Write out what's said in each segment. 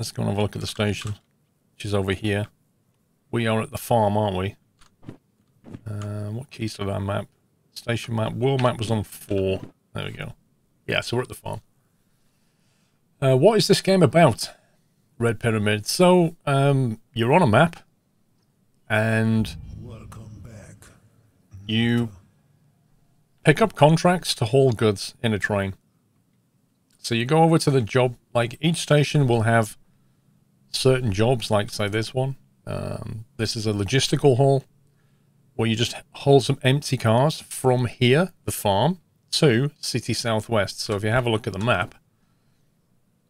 Let's go and have a look at the station, which is over here. We are at the farm, aren't we? What keys to that map? Station map. World map was on 4. There we go. Yeah, so we're at the farm. What is this game about? Red Pyramid. So, you're on a map, and you pick up contracts to haul goods in a train. So you go over to the job, like each station will have certain jobs, like say this one. This is a logistical haul, where you just haul some empty cars from here, the farm, to City Southwest. So if you have a look at the map,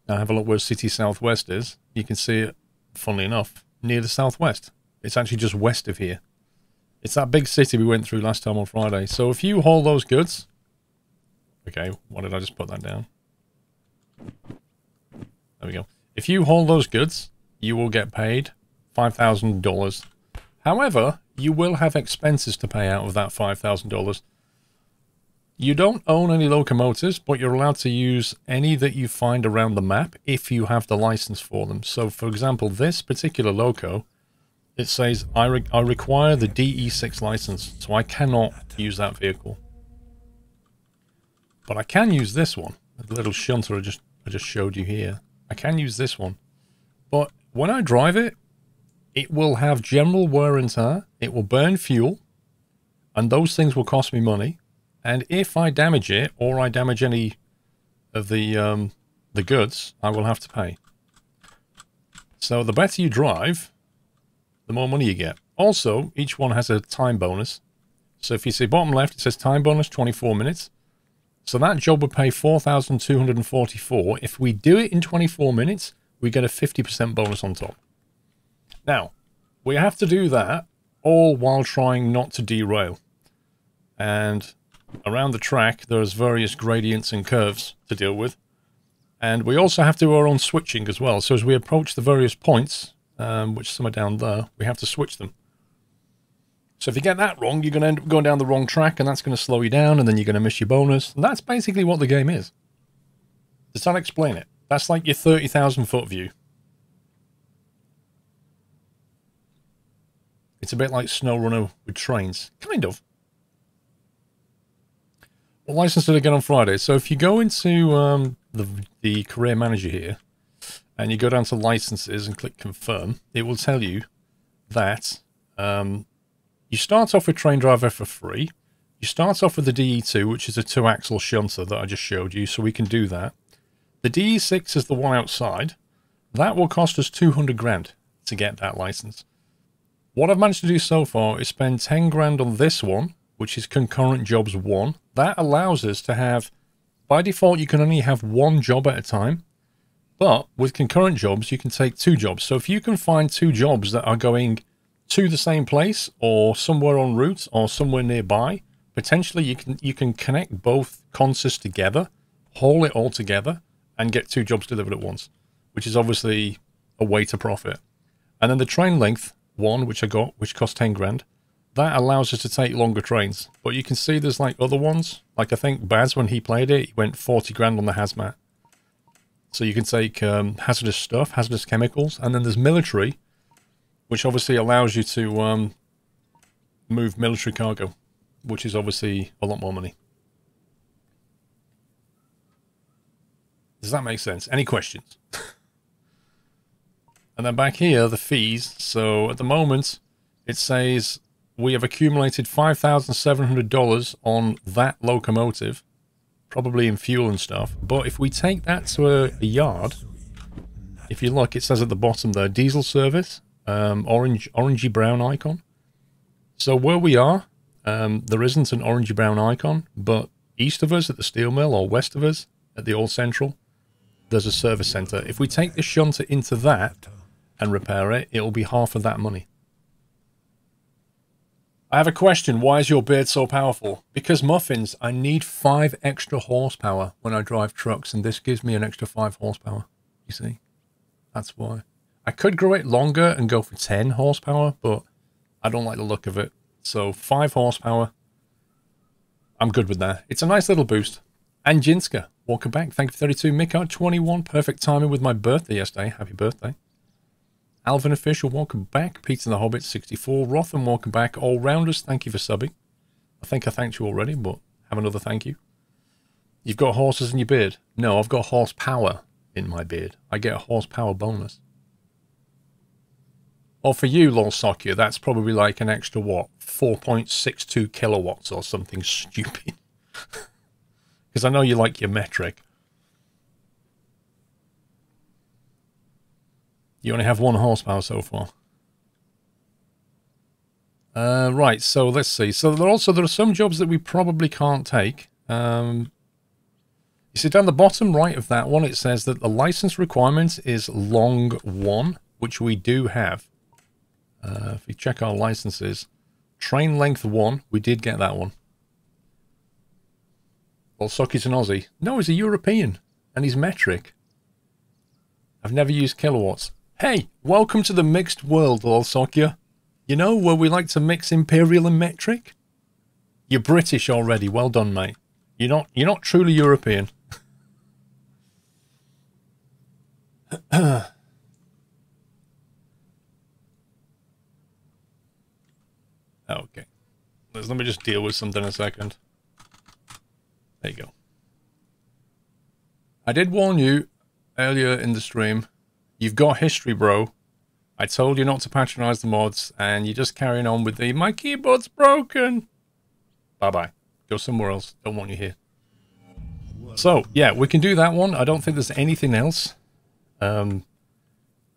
now have a look where City Southwest is, you can see it, funnily enough, near the southwest. It's actually just west of here. It's that big city we went through last time on Friday. So if you haul those goods... Okay, why did I just put that down? There we go. If you haul those goods, you will get paid $5,000. However, you will have expenses to pay out of that $5,000. You don't own any locomotives, but you're allowed to use any that you find around the map if you have the license for them. So, for example, this particular loco, it says, I require the DE6 license, so I cannot use that vehicle. But I can use this one, the little shunter I just showed you here. I can use this one. But when I drive it, it will have general wear and tear, it will burn fuel, and those things will cost me money. And if I damage it, or I damage any of the goods, I will have to pay. So the better you drive, the more money you get. Also, each one has a time bonus. So if you see bottom left, it says time bonus 24 minutes. So that job would pay $4,244. If we do it in 24 minutes, we get a 50% bonus on top. Now, we have to do that all while trying not to derail. And around the track, there's various gradients and curves to deal with. And we also have to do our own switching as well. So as we approach the various points, which some are down there, we have to switch them. So if you get that wrong, you're going to end up going down the wrong track, and that's going to slow you down, and then you're going to miss your bonus. And that's basically what the game is. Does that explain it? That's like your 30,000 foot view. It's a bit like SnowRunner with trains. Kind of. What license did I get on Friday? So if you go into the career manager here, and you go down to licenses and click confirm, it will tell you that you start off with train driver for free. You start off with the DE2, which is a 2-axle shunter that I just showed you, so we can do that. The DE6 is the one outside. That will cost us 200 grand to get that license. What I've managed to do so far is spend 10 grand on this one, which is concurrent jobs 1. That allows us to have, by default, you can only have 1 job at a time. But with concurrent jobs, you can take 2 jobs. So if you can find 2 jobs that are going to the same place, or somewhere en route, or somewhere nearby, potentially you can connect both consists together, haul it all together, and get 2 jobs delivered at once, which is obviously a way to profit. And then the train length one, which I got, which cost 10 grand, that allows us to take longer trains. But you can see there's like other ones, like I think Baz, when he played it, he went 40 grand on the hazmat. So you can take hazardous stuff, hazardous chemicals, and then there's military, which obviously allows you to move military cargo, which is obviously a lot more money. Does that make sense? Any questions? And then back here, the fees. So at the moment, it says we have accumulated $5,700 on that locomotive, probably in fuel and stuff. But if we take that to a yard, if you look, it says at the bottom there, diesel service, orangey brown icon. So where we are, there isn't an orangey brown icon, but east of us at the steel mill, or west of us at the old central, there's a service center. If we take the shunter into that and repair it, it'll be half of that money. I have a question. Why is your beard so powerful? Because muffins, I need 5 extra horsepower when I drive trucks, and this gives me an extra 5 horsepower. You see? That's why. I could grow it longer and go for 10 horsepower, but I don't like the look of it. So 5 horsepower, I'm good with that. It's a nice little boost. And Jinska, welcome back. Thank you for 32. Mika, 21. Perfect timing with my birthday yesterday. Happy birthday. Alvin Official, welcome back. Peter the Hobbit, 64. Rothan, welcome back. All Rounders, thank you for subbing. I think I thanked you already, but have another thank you. You've got horses in your beard. No, I've got horsepower in my beard. I get a horsepower bonus. Or for you, Lol Sokia, that's probably like an extra, what, 4.62 kilowatts or something stupid. Because I know you like your metric. You only have 1 horsepower so far. Right, so let's see. So there are some jobs that we probably can't take. You see down the bottom right of that one, it says that the license requirement is long 1, which we do have. If we check our licenses, train length 1, we did get that one. Well, Soki's an Aussie. No, he's a European, and he's metric. I've never used kilowatts. Hey, welcome to the mixed world, Sokia. You know, where we like to mix imperial and metric? You're British already. Well done, mate. You're not truly European. Okay. Let me just deal with something a second. There you go. I did warn you earlier in the stream. You've got history, bro. I told you not to patronize the mods, and you're just carrying on with the, my keyboard's broken. Bye-bye. Go somewhere else. Don't want you here. So, yeah, we can do that one. I don't think there's anything else. I don't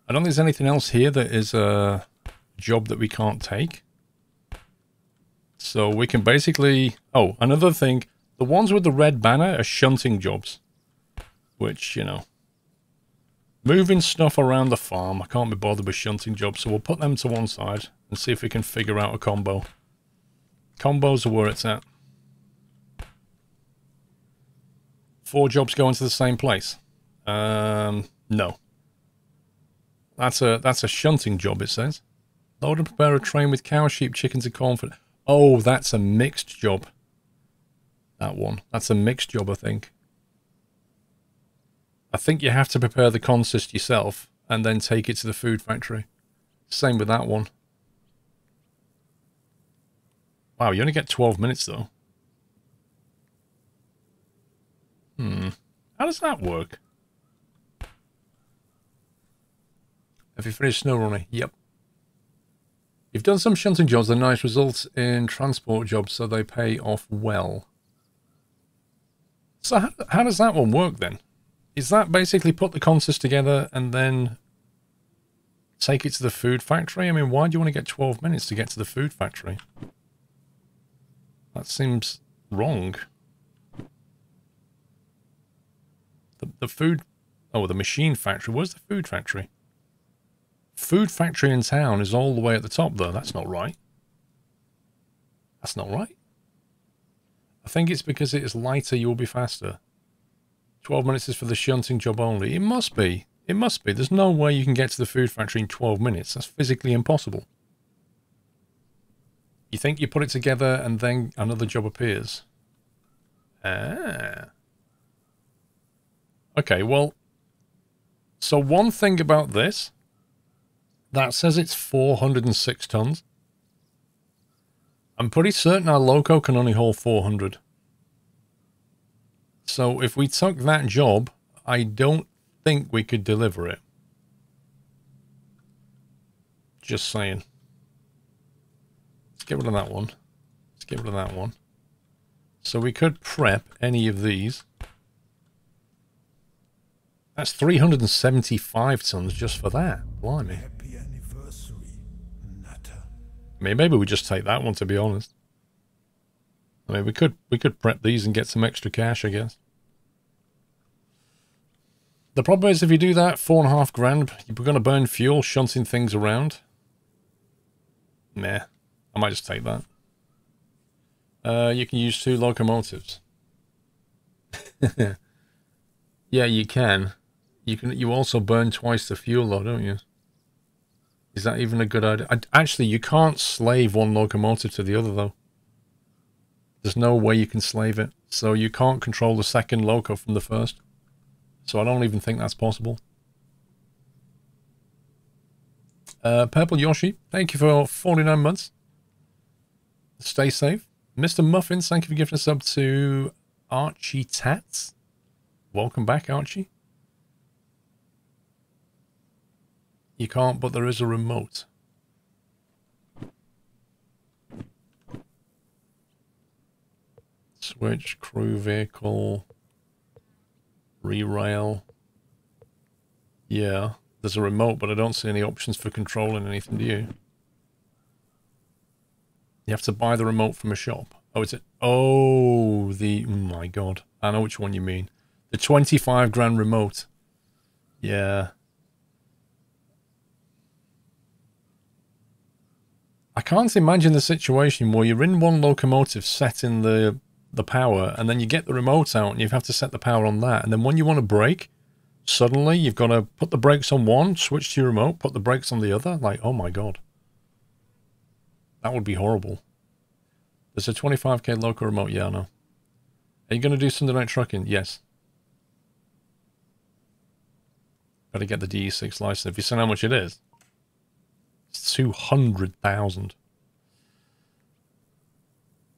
think there's anything else here that is a job that we can't take. So we can basically... Oh, another thing. The ones with the red banner are shunting jobs. Which, you know... Moving stuff around the farm. I can't be bothered with shunting jobs, so we'll put them to one side and see if we can figure out a combo. Combos are where it's at. 4 jobs going to the same place. No. That's a shunting job, it says. Load and prepare a train with cows, sheep, chickens, and corn for... Oh, that's a mixed job. That one. That's a mixed job, I think. I think you have to prepare the consist yourself and then take it to the food factory. Same with that one. Wow, you only get 12 minutes, though. How does that work? Have you finished snow running? Yep. You've done some shunting jobs, they're nice results in transport jobs, so they pay off well. So how does that one work then? Is that basically put the consist together and then take it to the food factory? I mean, why do you want to get 12 minutes to get to the food factory? That seems wrong. The food... Oh, the machine factory. Where's the food factory? Food factory in town is all the way at the top, though. That's not right. That's not right. I think it's because it is lighter, you'll be faster. 12 minutes is for the shunting job only. It must be. It must be. There's no way you can get to the food factory in 12 minutes. That's physically impossible. You think you put it together and then another job appears? Ah. Okay, well... So one thing about this... That says it's 406 tons. I'm pretty certain our loco can only hold 400. So if we took that job, I don't think we could deliver it. Just saying. Let's get rid of that one. Let's get rid of that one. So we could prep any of these. That's 375 tons just for that. Blimey. I mean, maybe we just take that one, to be honest. I mean, we could prep these and get some extra cash, I guess. The problem is, if you do that, 4.5 grand, you're going to burn fuel shunting things around. Nah, I might just take that. You can use 2 locomotives. Yeah, you can. You also burn twice the fuel, though, don't you? Is that even a good idea? Actually, you can't slave one locomotive to the other, though. There's no way you can slave it. So you can't control the second loco from the first. So I don't even think that's possible. Purple Yoshi, thank you for 49 months. Stay safe. Mr. Muffins, thank you for giving us up to Archie Tats. Welcome back, Archie. You can't, but there is a remote. Switch, crew vehicle, re-rail. Yeah, there's a remote, but I don't see any options for controlling anything, do you? You have to buy the remote from a shop. Oh, is it? Oh, oh my God. I know which one you mean. The 25 grand remote. Yeah. I can't imagine the situation where you're in one locomotive setting the power, and then you get the remote out and you have to set the power on that. And then when you want to brake, suddenly you've got to put the brakes on one, switch to your remote, put the brakes on the other. Like, oh my God. That would be horrible. There's a 25k local remote. Yeah, I know. Are you going to do something like trucking? Yes. Got to get the DE6 license. Have you seen how much it is? It's 200,000.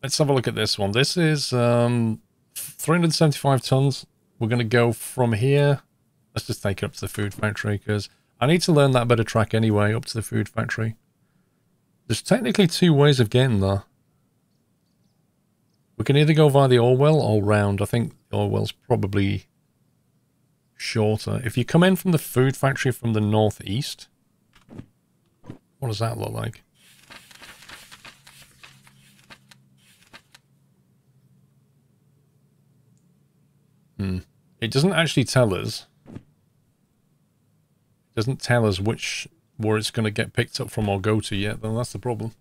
Let's have a look at this one. This is 375 tons. We're going to go from here. Let's just take it up to the food factory because I need to learn that better track anyway, up to the food factory. There's technically two ways of getting there. We can either go via the oil well or round. I think the oil well's probably shorter. If you come in from the food factory from the northeast, what does that look like? It doesn't actually tell us. It doesn't tell us where it's going to get picked up from or go to yet, then that's the problem.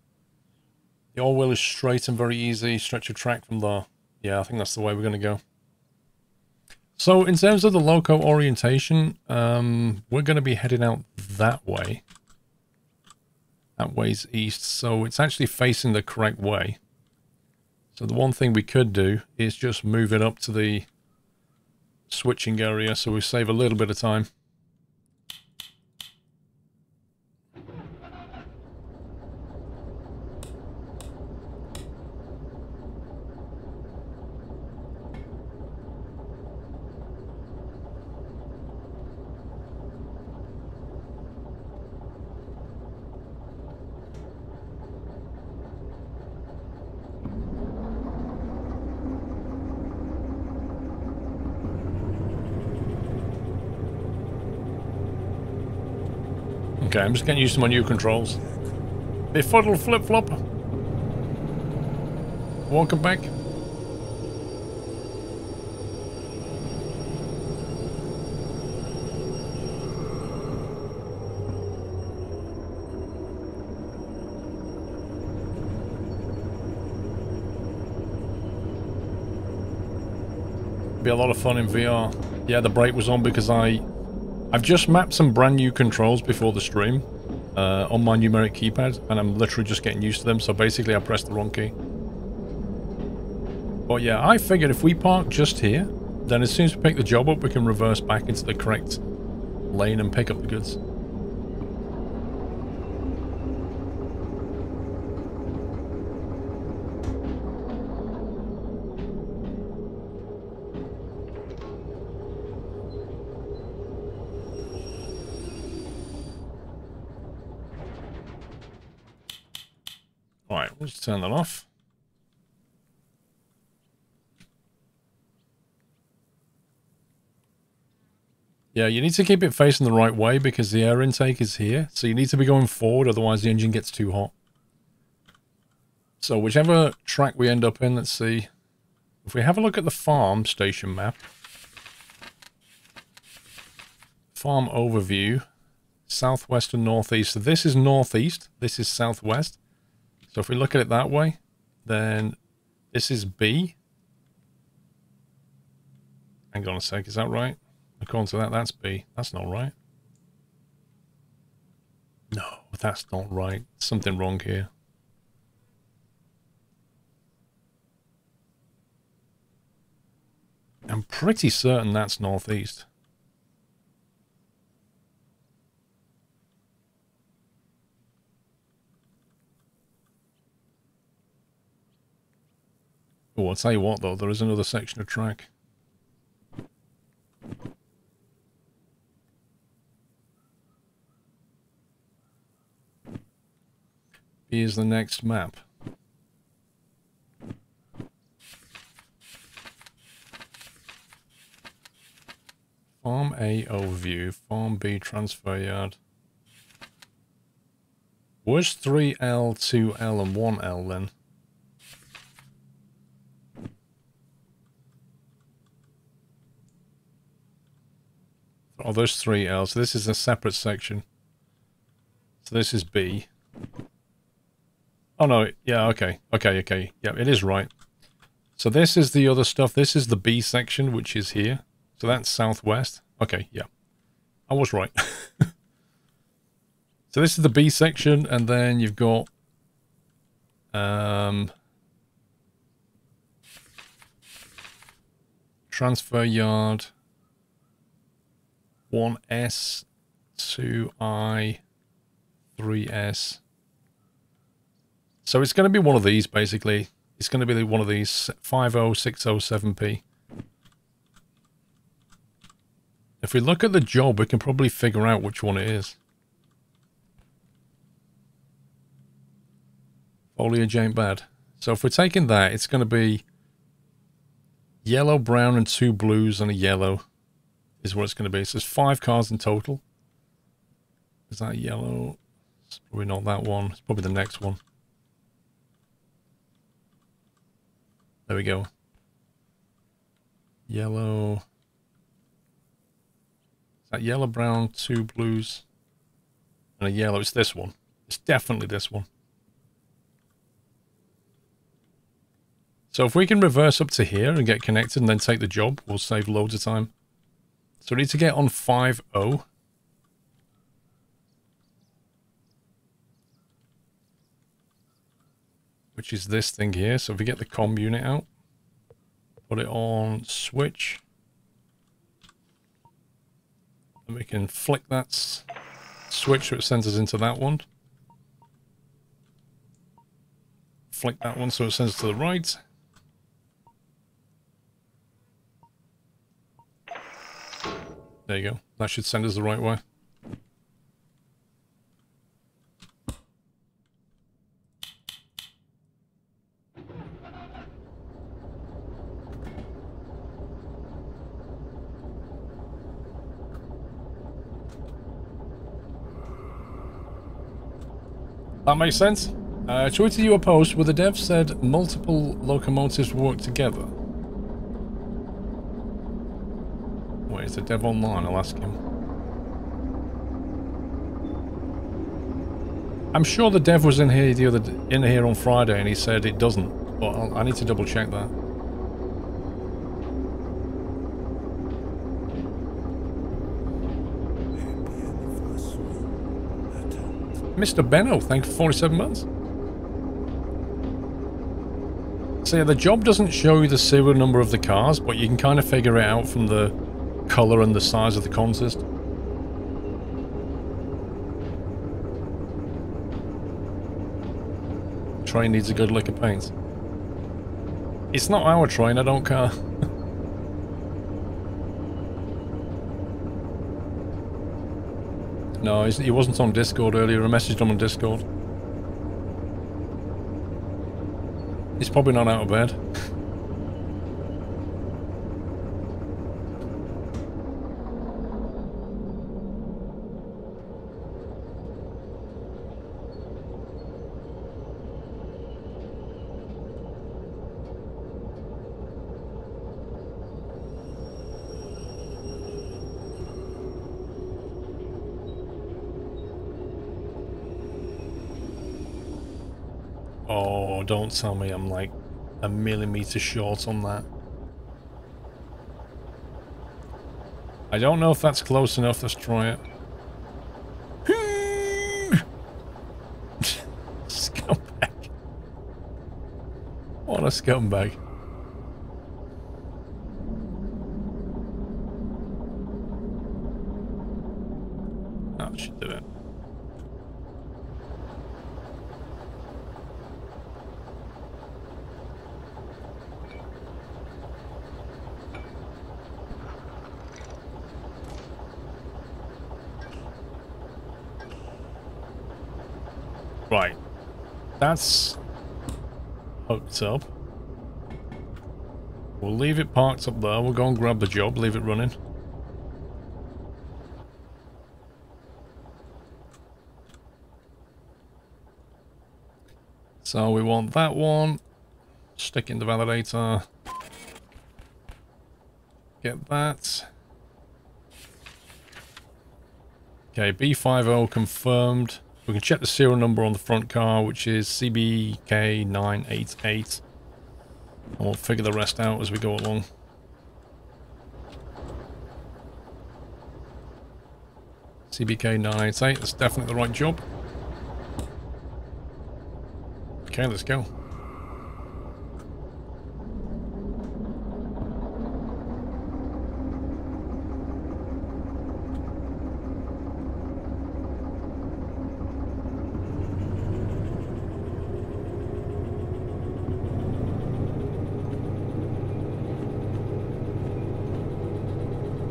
The oil well is straight and very easy. Stretch of track from there. Yeah, I think that's the way we're going to go. So in terms of the loco orientation, we're going to be heading out that way. That way's east, so it's actually facing the correct way. So the one thing we could do is just move it up to the switching area so we save a little bit of time. Okay, I'm just getting used to my new controls. Befuddle flip-flop. Welcome back. Be a lot of fun in VR. Yeah, the brake was on because I've just mapped some brand new controls before the stream on my numeric keypad, and I'm literally just getting used to them, so basically I pressed the wrong key. But yeah, I figured if we park just here, then as soon as we pick the job up, we can reverse back into the correct lane and pick up the goods. Alright, we'll just turn that off. Yeah, you need to keep it facing the right way because the air intake is here. So you need to be going forward, otherwise the engine gets too hot. So whichever track we end up in, let's see. If we have a look at the farm station map. Farm overview. Southwest and northeast. So this is northeast, this is southwest. So if we look at it that way, then this is B. Hang on a sec, is that right? According to that, that's B. That's not right. No, that's not right. Something wrong here. I'm pretty certain that's northeast. Oh, I'll tell you what though, there is another section of track. Here's the next map. Farm A overview, Farm B transfer yard. Where's 3L, 2L and 1L then? Oh, there's 3L, so this is a separate section. So this is B. Oh no, yeah, okay. Yeah, it is right. So this is the other stuff. This is the B section, which is here. So that's southwest. Okay, yeah. I was right. So this is the B section, and then you've got transfer yard 1S, 2I, 3S. So it's going to be one of these, basically. It's going to be one of these 50607P. If we look at the job, we can probably figure out which one it is. Foliage ain't bad. So if we're taking that, it's going to be yellow, brown, and 2 blues and a yellow is what it's going to be. So there's 5 cars in total. Is that yellow? It's probably not that one. It's probably the next one. There we go. Yellow. Is that yellow, brown, 2 blues, and a yellow? It's this one. It's definitely this one. So if we can reverse up to here and get connected and then take the job, we'll save loads of time. So we need to get on 5-0. Which is this thing here. So if we get the comm unit out, put it on switch, and we can flick that switch so it sends us into that one. Flick that one so it sends us to the right. There you go. That should send us the right way. That makes sense. Tweeted you a post where the dev said multiple locomotives work together. Wait, is the dev online? I'll ask him. I'm sure the dev was in here on Friday and he said it doesn't, but I need to double check that. Mr. Benno, thank you for 47 months. So yeah, the job doesn't show you the serial number of the cars, but you can kind of figure it out from the colour and the size of the consist. Train needs a good lick of paint. It's not our train, I don't care. No, he wasn't on Discord earlier. I messaged him on Discord. He's probably not out of bed. Oh, don't tell me I'm like a millimeter short on that. I don't know if that's close enough. Let's try it. Scumbag. What a scumbag. That should do it. Right. That's hooked up. We'll leave it parked up there. We'll go and grab the job, leave it running. So we want that one. Stick in the validator. Get that. Okay, B50 confirmed. We can check the serial number on the front car, which is CBK988. And we'll figure the rest out as we go along. CBK988, that's definitely the right job. Okay, let's go.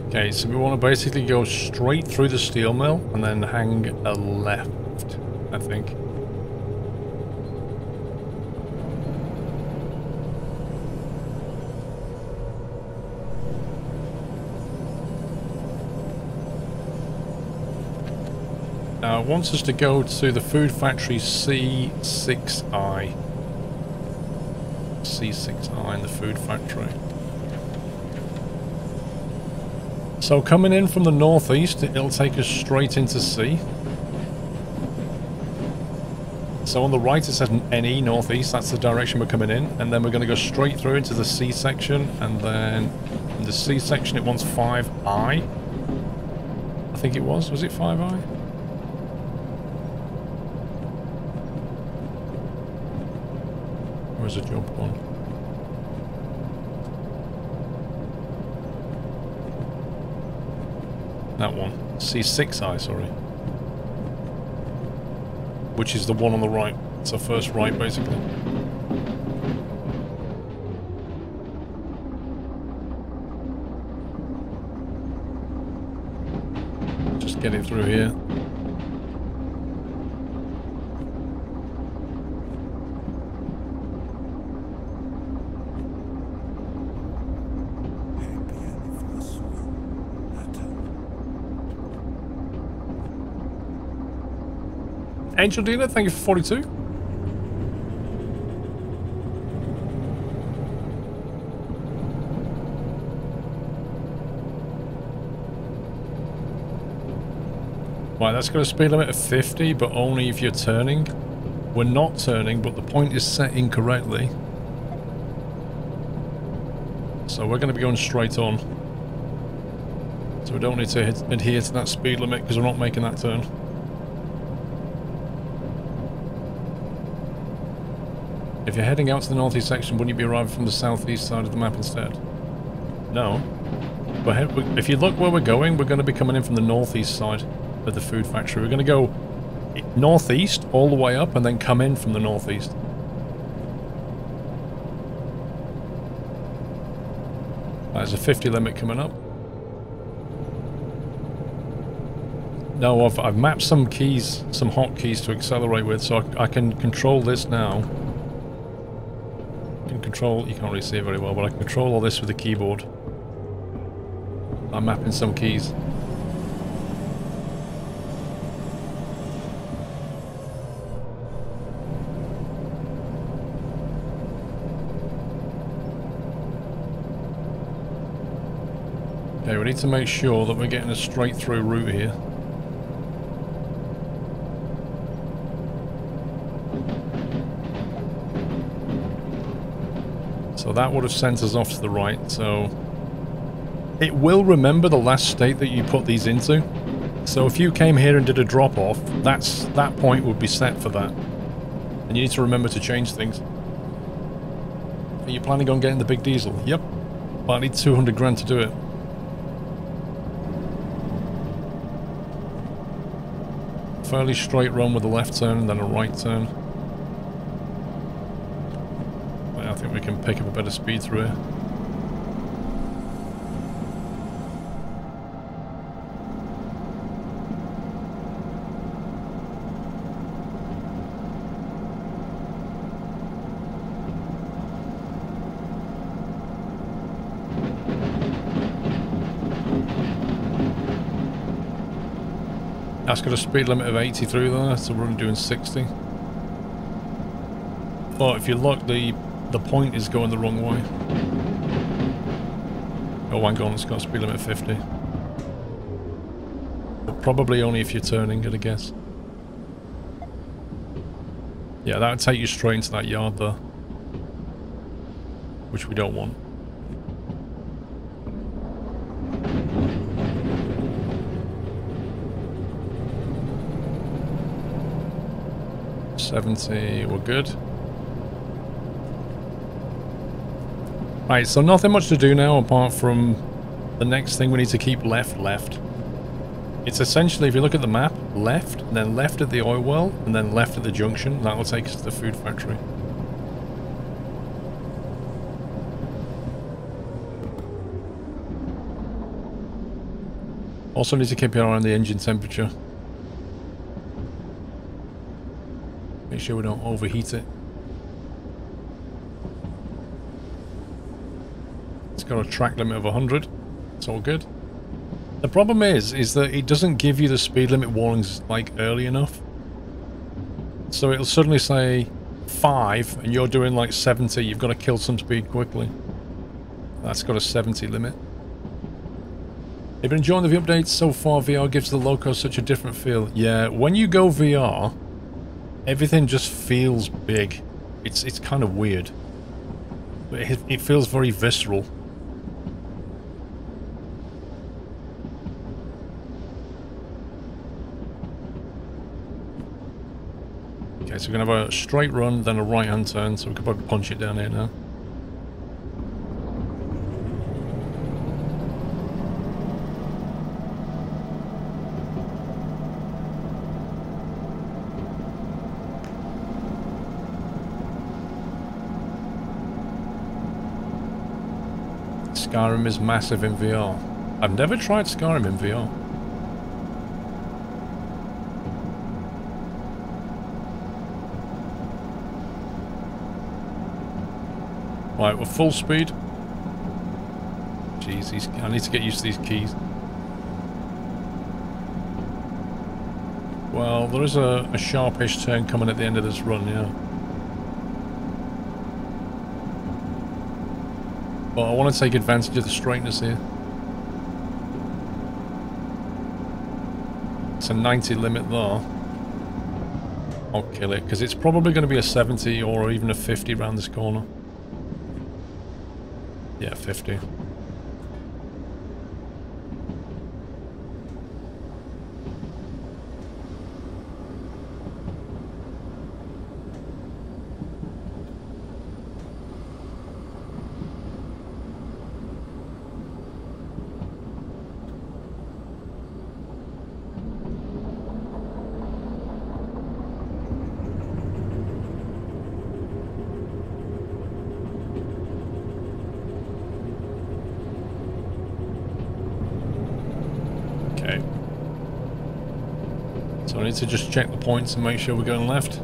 Okay, so we want to basically go straight through the steel mill and then hang a left, I think. Now it wants us to go to the food factory C6I. C6I in the food factory. So coming in from the northeast, it'll take us straight into C. So on the right it says NE, northeast, that's the direction we're coming in. And then we're going to go straight through into the C section. And then in the C section it wants 5I. I think it was it 5I? Where's the job one? That one. C6I, sorry. Which is the one on the right. It's our first right, basically. Just get it through here. Angel Dealer, thank you for 42. Right, that's got a speed limit of 50, but only if you're turning. We're not turning, but the point is set incorrectly. So we're going to be going straight on. So we don't need to adhere to that speed limit because we're not making that turn. If you're heading out to the northeast section, wouldn't you be arriving from the southeast side of the map instead? No. But if you look where we're going to be coming in from the northeast side of the food factory. We're going to go northeast all the way up and then come in from the northeast. There's a 50 limit coming up. No, I've mapped some keys, some hotkeys to accelerate with, so I can control this now. Control, you can't really see it very well, but I can control all this with the keyboard. I'm mapping some keys. Okay, we need to make sure that we're getting a straight through route here. So that would have sent us off to the right, so it will remember the last state that you put these into. So if you came here and did a drop-off, that point would be set for that. And you need to remember to change things. Are you planning on getting the big diesel? Yep. But I need 200 grand to do it. fairly straight run with a left turn and then a right turn. I think we can pick up a bit of speed through here. That's got a speed limit of 80 through there, so we're only doing 60. But if you look, the point is going the wrong way. Oh, hang on, it's got a speed limit of 50. But probably only if you're turning, I'd guess. Yeah, that would take you straight into that yard there. Which we don't want. $70, we're good. Right, so nothing much to do now apart from the next thing we need to keep left. It's essentially, if you look at the map, left, and then left at the oil well, and then left at the junction. That will take us to the food factory. Also need to keep your eye on the engine temperature. Make sure we don't overheat it. It's got a track limit of 100. It's all good. The problem is that it doesn't give you the speed limit warnings like early enough. So it'll suddenly say 5 and you're doing like 70. You've got to kill some speed quickly. That's got a 70 limit. You've been enjoying the updates so far. VR gives the Loco such a different feel. Yeah, when you go VR, everything just feels big. It's kind of weird. But it feels very visceral. Okay, so we're going to have a straight run, then a right-hand turn, so we could probably punch it down here now. Skyrim is massive in VR. I've never tried Skyrim in VR. Right, we're full speed. Jeez, I need to get used to these keys. Well, there is a sharpish turn coming at the end of this run, yeah. But I want to take advantage of the straightness here. It's a 90 limit there. I'll kill it, because it's probably going to be a 70 or even a 50 around this corner. Yeah, 50. So I need to just check the points and make sure we're going left.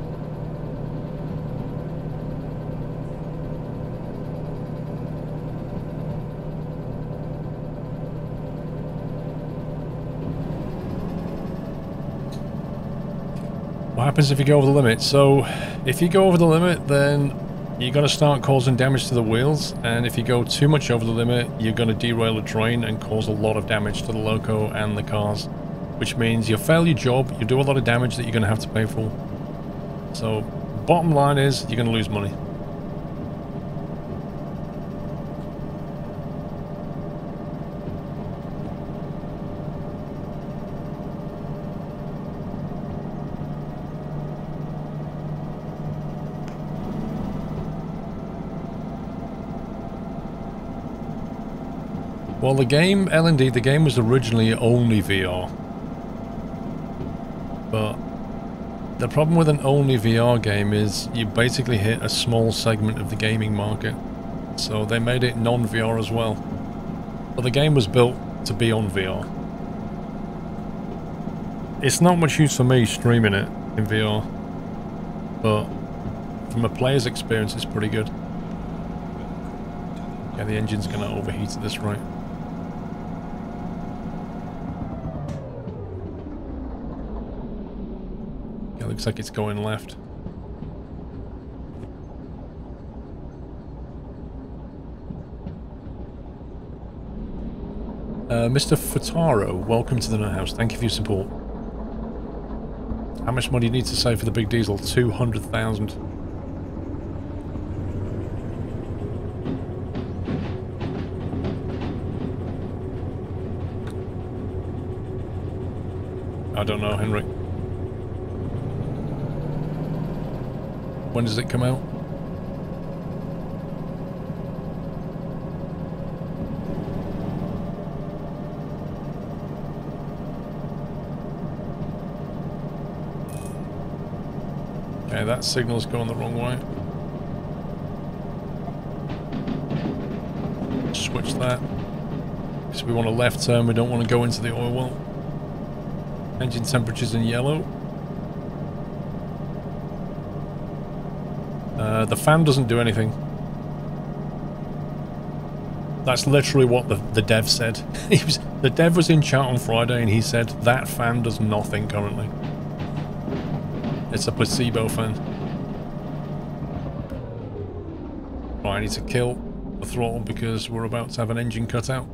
What happens if you go over the limit? So if you go over the limit, then you're going to start causing damage to the wheels, and if you go too much over the limit, you're going to derail the train and cause a lot of damage to the loco and the cars. Which means you fail your job, you do a lot of damage that you're going to have to pay for. So, bottom line is, you're going to lose money. Well, the game, LND, the game was originally only VR. But The problem with an only VR game is you basically hit a small segment of the gaming market. So they made it non-VR as well. But the game was built to be on VR. It's not much use for me streaming it in VR. But from a player's experience, it's pretty good. Yeah, the engine's going to overheat at this rate. Yeah, looks like it's going left. Mr. Futaro, welcome to the Nut House. Thank you for your support. How much money do you need to save for the big diesel? 200,000. I don't know, Henrik. When does it come out? Okay, that signal's going the wrong way. Switch that. Because we want a left turn, we don't want to go into the oil well. Engine temperature's in yellow. The fan doesn't do anything. That's literally what the dev said. The dev was in chat on Friday and he said, that fan does nothing currently. It's a placebo fan. Right, I need to kill the throttle because we're about to have an engine cut out.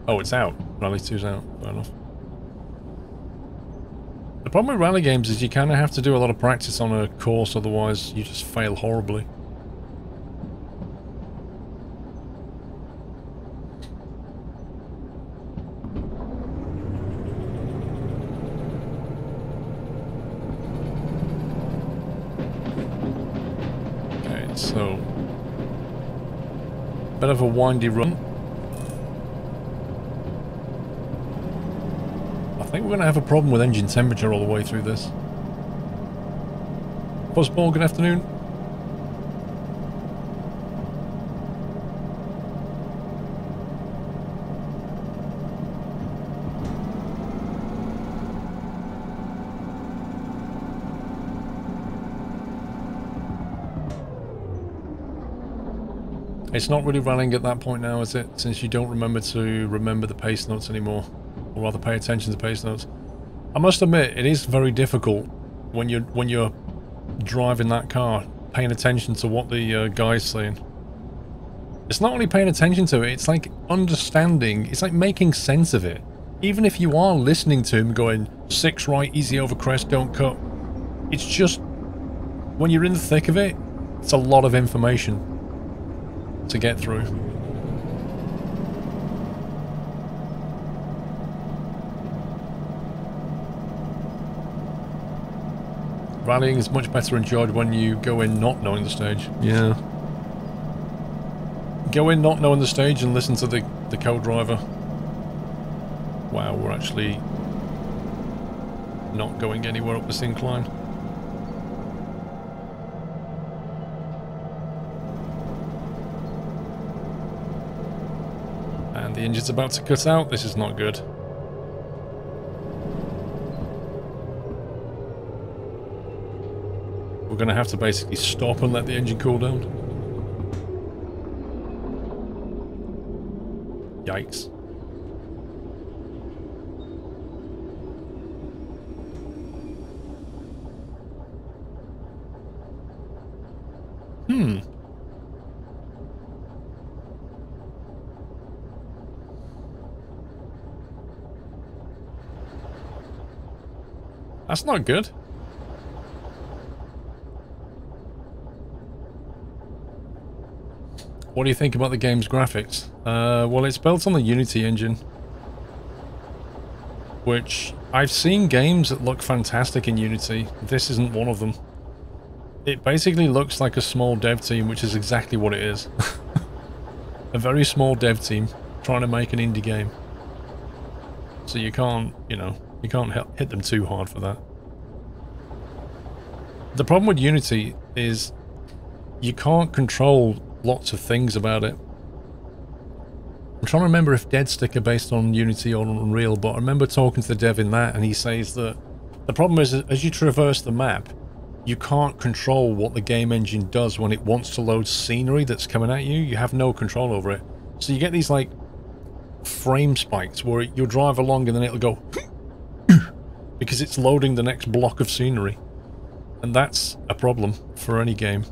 Oh, it's out. Rally 2's out. Fair enough. The problem with rally games is you kind of have to do a lot of practice on a course, otherwise you just fail horribly. Okay, so... bit of a windy run. I think we're going to have a problem with engine temperature all the way through this. Buzzball, good afternoon. It's not really running at that point now, is it? Since you don't remember the pace notes anymore. Or rather pay attention to pace notes. I must admit, it is very difficult when you're driving that car, paying attention to what the guy's saying. It's not only paying attention to it, it's like understanding, it's like making sense of it. Even if you are listening to him going, 6 right, easy over crest, don't cut. It's just, when you're in the thick of it, it's a lot of information to get through. Rallying is much better enjoyed when you go in not knowing the stage. Yeah. Go in not knowing the stage and listen to the co-driver. Wow, we're actually not going anywhere up this incline. And the engine's about to cut out. This is not good. We're going to have to basically stop and let the engine cool down. Yikes. That's not good. What do you think about the game's graphics? Well, it's built on the Unity engine, which I've seen games that look fantastic in Unity. This isn't one of them. It basically looks like a small dev team, which is exactly what it is. A very small dev team trying to make an indie game. So you can't, you know, you can't hit them too hard for that. The problem with Unity is you can't control lots of things about it. I'm trying to remember if Dead Stick are based on Unity or Unreal, but I remember talking to the dev in that, and he says that the problem is as you traverse the map, you can't control what the game engine does when it wants to load scenery that's coming at you. You have no control over it. So you get these, like, frame spikes where you'll drive along and then it'll go because it's loading the next block of scenery. And that's a problem for any game.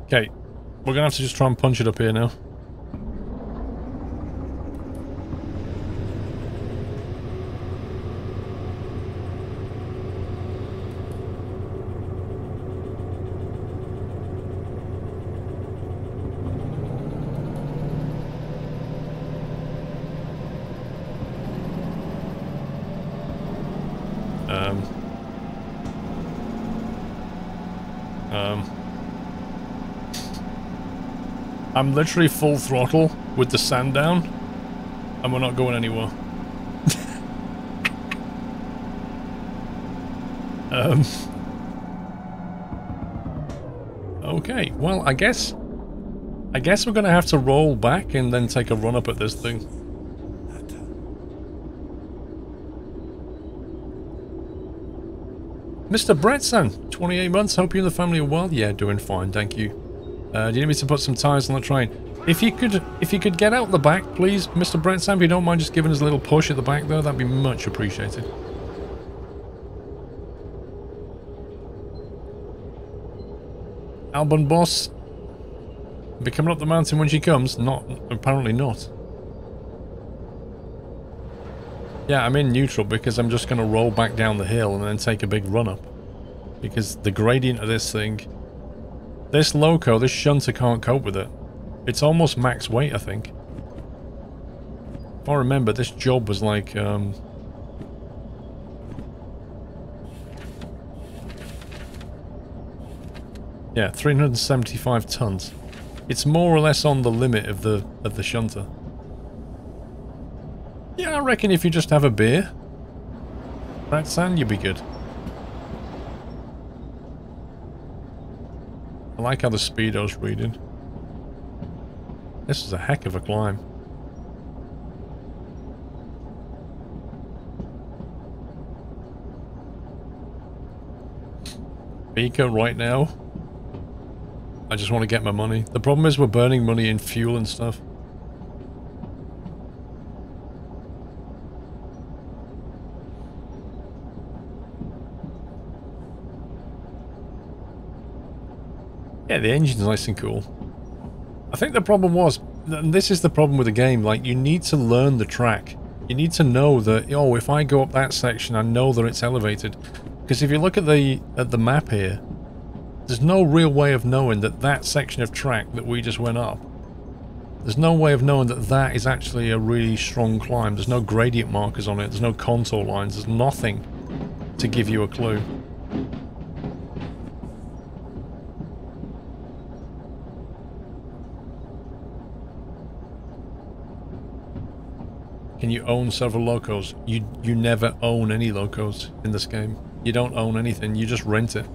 Okay, we're gonna have to just try and punch it up here now. I'm literally full throttle with the sand down, and we're not going anywhere. Okay, well, I guess we're gonna have to roll back and then take a run up at this thing. Mr. Brettson, 28 months, hope you and the family are well. Yeah, doing fine, thank you. Do you need me to put some tyres on the train? If you could get out the back, please, Mr. Brettson, if you don't mind just giving us a little push at the back there, that'd be much appreciated. Albon boss, be coming up the mountain when she comes? Not, apparently not. Yeah, I'm in neutral because I'm just going to roll back down the hill and then take a big run up. Because the gradient of this thing, this loco, this shunter can't cope with it. It's almost max weight, I think. If I remember, this job was like, yeah, 375 tons. It's more or less on the limit of the shunter. Yeah, I reckon if you just have a beer, Ratsan, you'll be good. I like how the speedo's reading. This is a heck of a climb. Beaker right now. I just want to get my money. The problem is we're burning money in fuel and stuff. Yeah, the engine's nice and cool. I think the problem was, and this is the problem with the game, like, you need to learn the track. You need to know that, oh, if I go up that section, I know that it's elevated. Because if you look at the map here, there's no real way of knowing that that section of track that we just went up, there's no way of knowing that that is actually a really strong climb. There's no gradient markers on it, there's no contour lines, there's nothing to give you a clue. Can you own several locos? You never own any locos in this game. You don't own anything, you just rent it.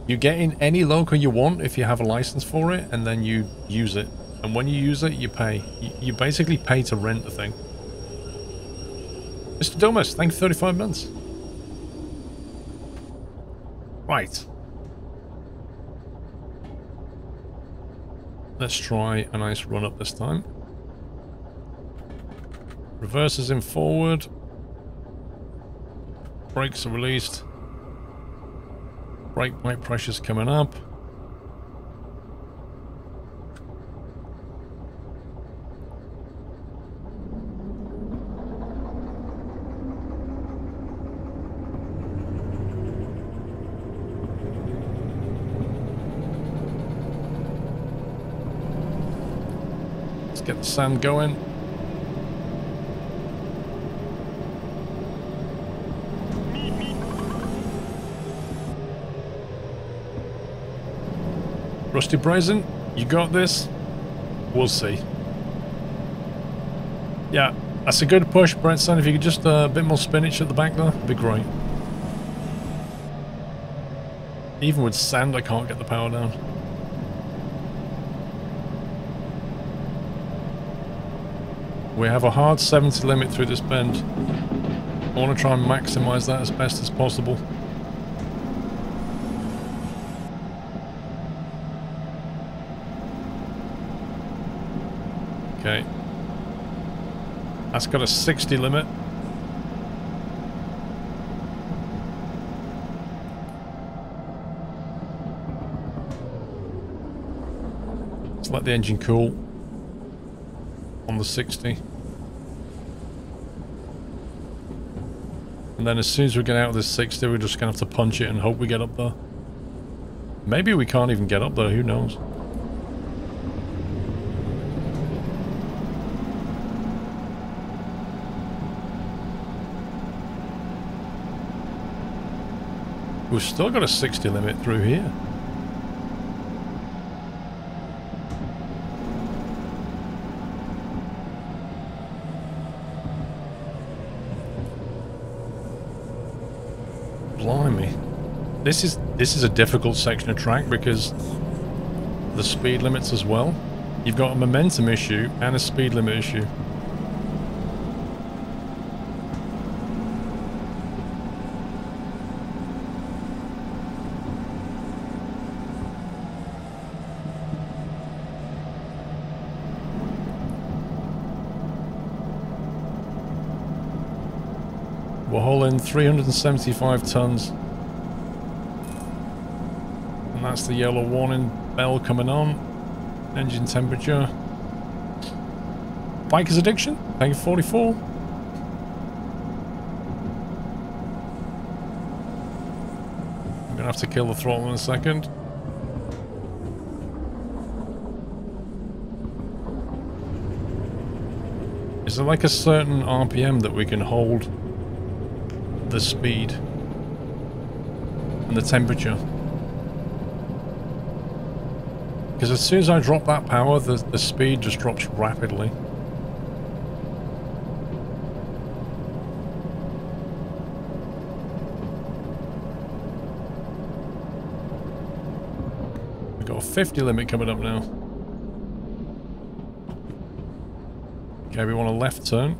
You get in any loco you want if you have a license for it, and then you use it. And when you use it, you pay. You basically pay to rent the thing. Mr. Domus, thank you for 35 months. Right. Let's try a nice run up this time. Reverses in forward. Brakes are released. Brake pipe pressure's coming up. Let's get the sand going. Rusty Brazen, you got this? We'll see. Yeah, that's a good push, Brettson. If you could just a bit more spinach at the back there, that'd be great. Even with sand, I can't get the power down. We have a hard 70 limit through this bend. I want to try and maximise that as best as possible. Okay. That's got a 60 limit. Let's let the engine cool on the 60. And then as soon as we get out of this 60, we're just going to have to punch it and hope we get up there. Maybe we can't even get up there, who knows? We've still got a 60 limit through here. Blimey. This is a difficult section of track because the speed limits as well. You've got a momentum issue and a speed limit issue. We're hauling 375 tons. And that's the yellow warning bell coming on. Engine temperature. Biker's addiction, thank you for 44. I'm gonna have to kill the throttle in a second. Is there like a certain RPM that we can hold the speed and the temperature? Because as soon as I drop that power, the speed just drops rapidly. We've got a 50 limit coming up now. Okay, we want a left turn.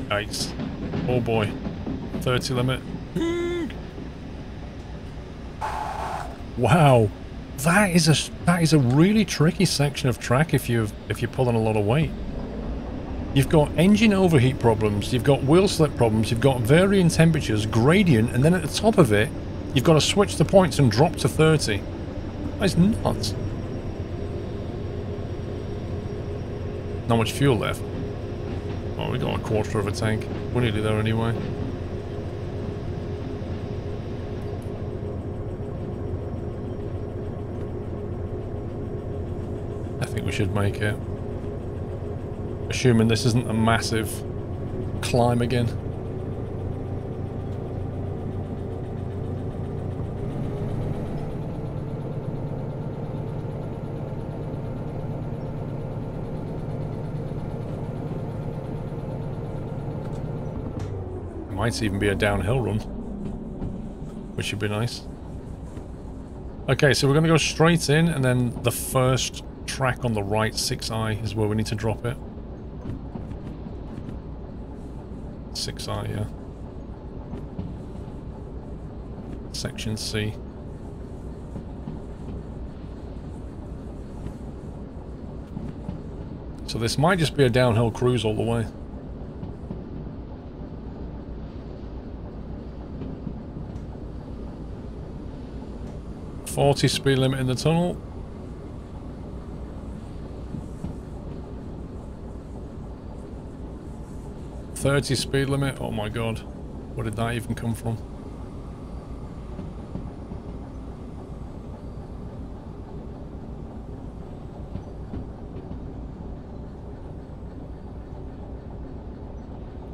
Nice. Oh boy. 30 limit. Wow. That is a really tricky section of track if you're pulling a lot of weight. You've got engine overheat problems, you've got wheel slip problems, you've got varying temperatures, gradient, and then at the top of it, you've got to switch the points and drop to 30. That's nuts. Not much fuel left. Oh, we got a quarter of a tank. We're nearly there anyway. I think we should make it. Assuming this isn't a massive climb again. Might even be a downhill run, which would be nice. Okay, so we're going to go straight in, and then the first track on the right, 6i, is where we need to drop it. 6i, yeah. Section C. So this might just be a downhill cruise all the way. .40 speed limit in the tunnel. .30 speed limit. Oh my god. Where did that even come from?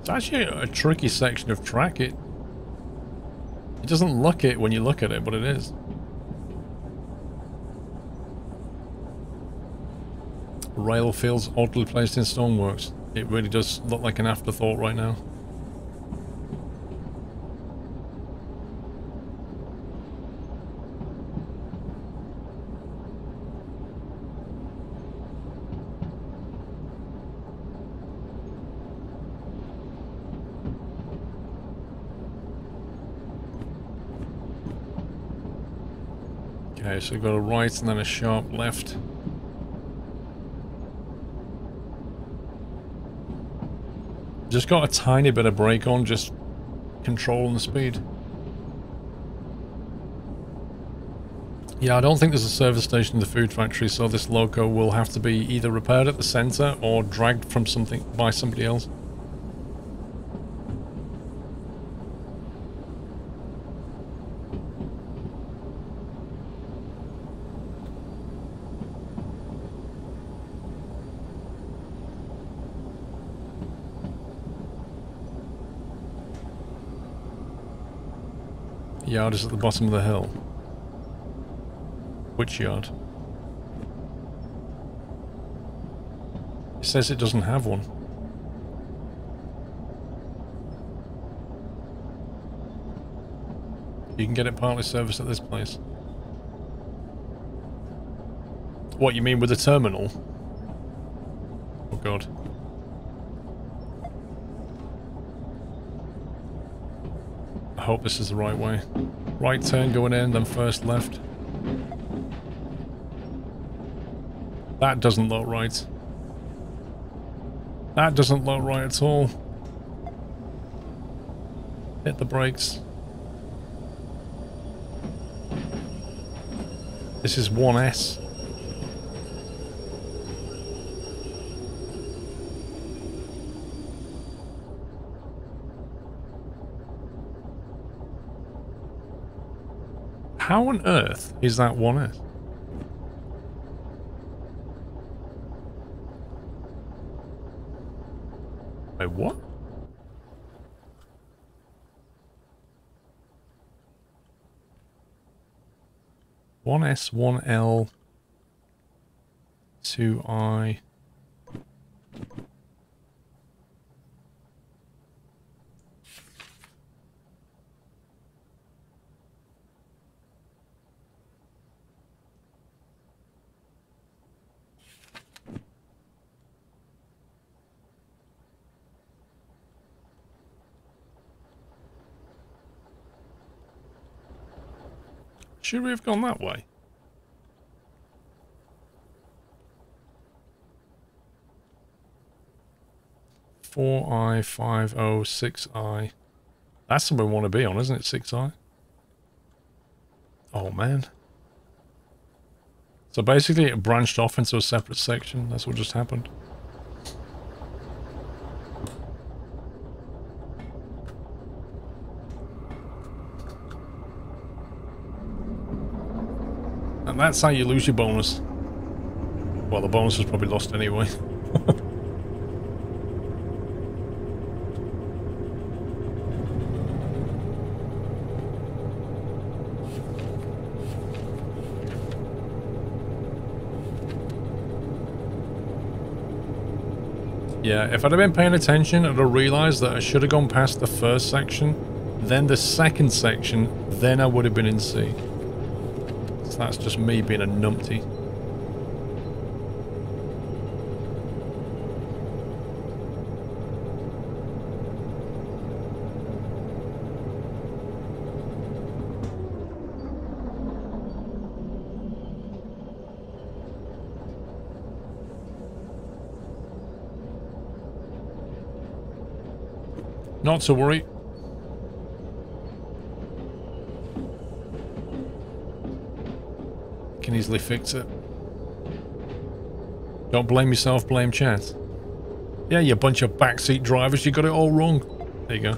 It's actually a tricky section of track. It doesn't look it when you look at it, but it is. Rail feels oddly placed in stoneworks. It really does look like an afterthought right now. Okay, so we've got a right and then a sharp left. Just got a tiny bit of brake on, just controlling the speed. Yeah, I don't think there's a service station in the food factory, so this loco will have to be either repaired at the center or dragged from something by somebody else. Yard is at the bottom of the hill. Which yard? It says it doesn't have one. You can get it partly serviced at this place. What, you mean with the terminal? Oh god. I hope this is the right way. Right turn going in, then first left. That doesn't look right. That doesn't look right at all. Hit the brakes. This is 1S. How on earth is that 1S? Wait, what? One S, one L, 2I. Should we have gone that way? Four I, 5O, 6I. That's somewhere we want to be on, isn't it? 6I. Oh man. So basically it branched off into a separate section. That's what just happened. And that's how you lose your bonus. Well, the bonus was probably lost anyway. Yeah, if I'd have been paying attention, I'd have realised that I should have gone past the first section, then the second section, then I would have been in C. So that's just me being a numpty. Not to worry. Can easily fix it. Don't blame yourself, blame chat. Yeah, you bunch of backseat drivers, you got it all wrong. There you go.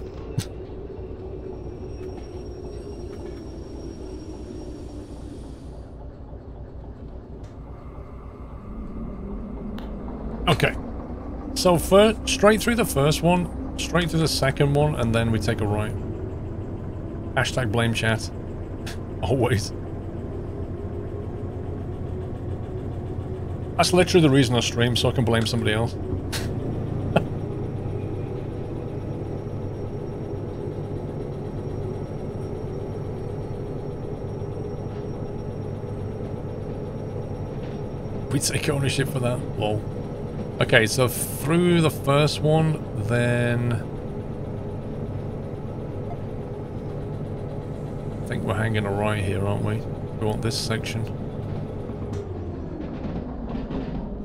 Okay. So first, straight through the first one, straight through the second one, and then we take a right. Hashtag blame chat. Always. That's literally the reason I stream, so I can blame somebody else. We take ownership for that. Lol. Okay, so through the first one, then I think we're hanging a right here, aren't we? We want this section.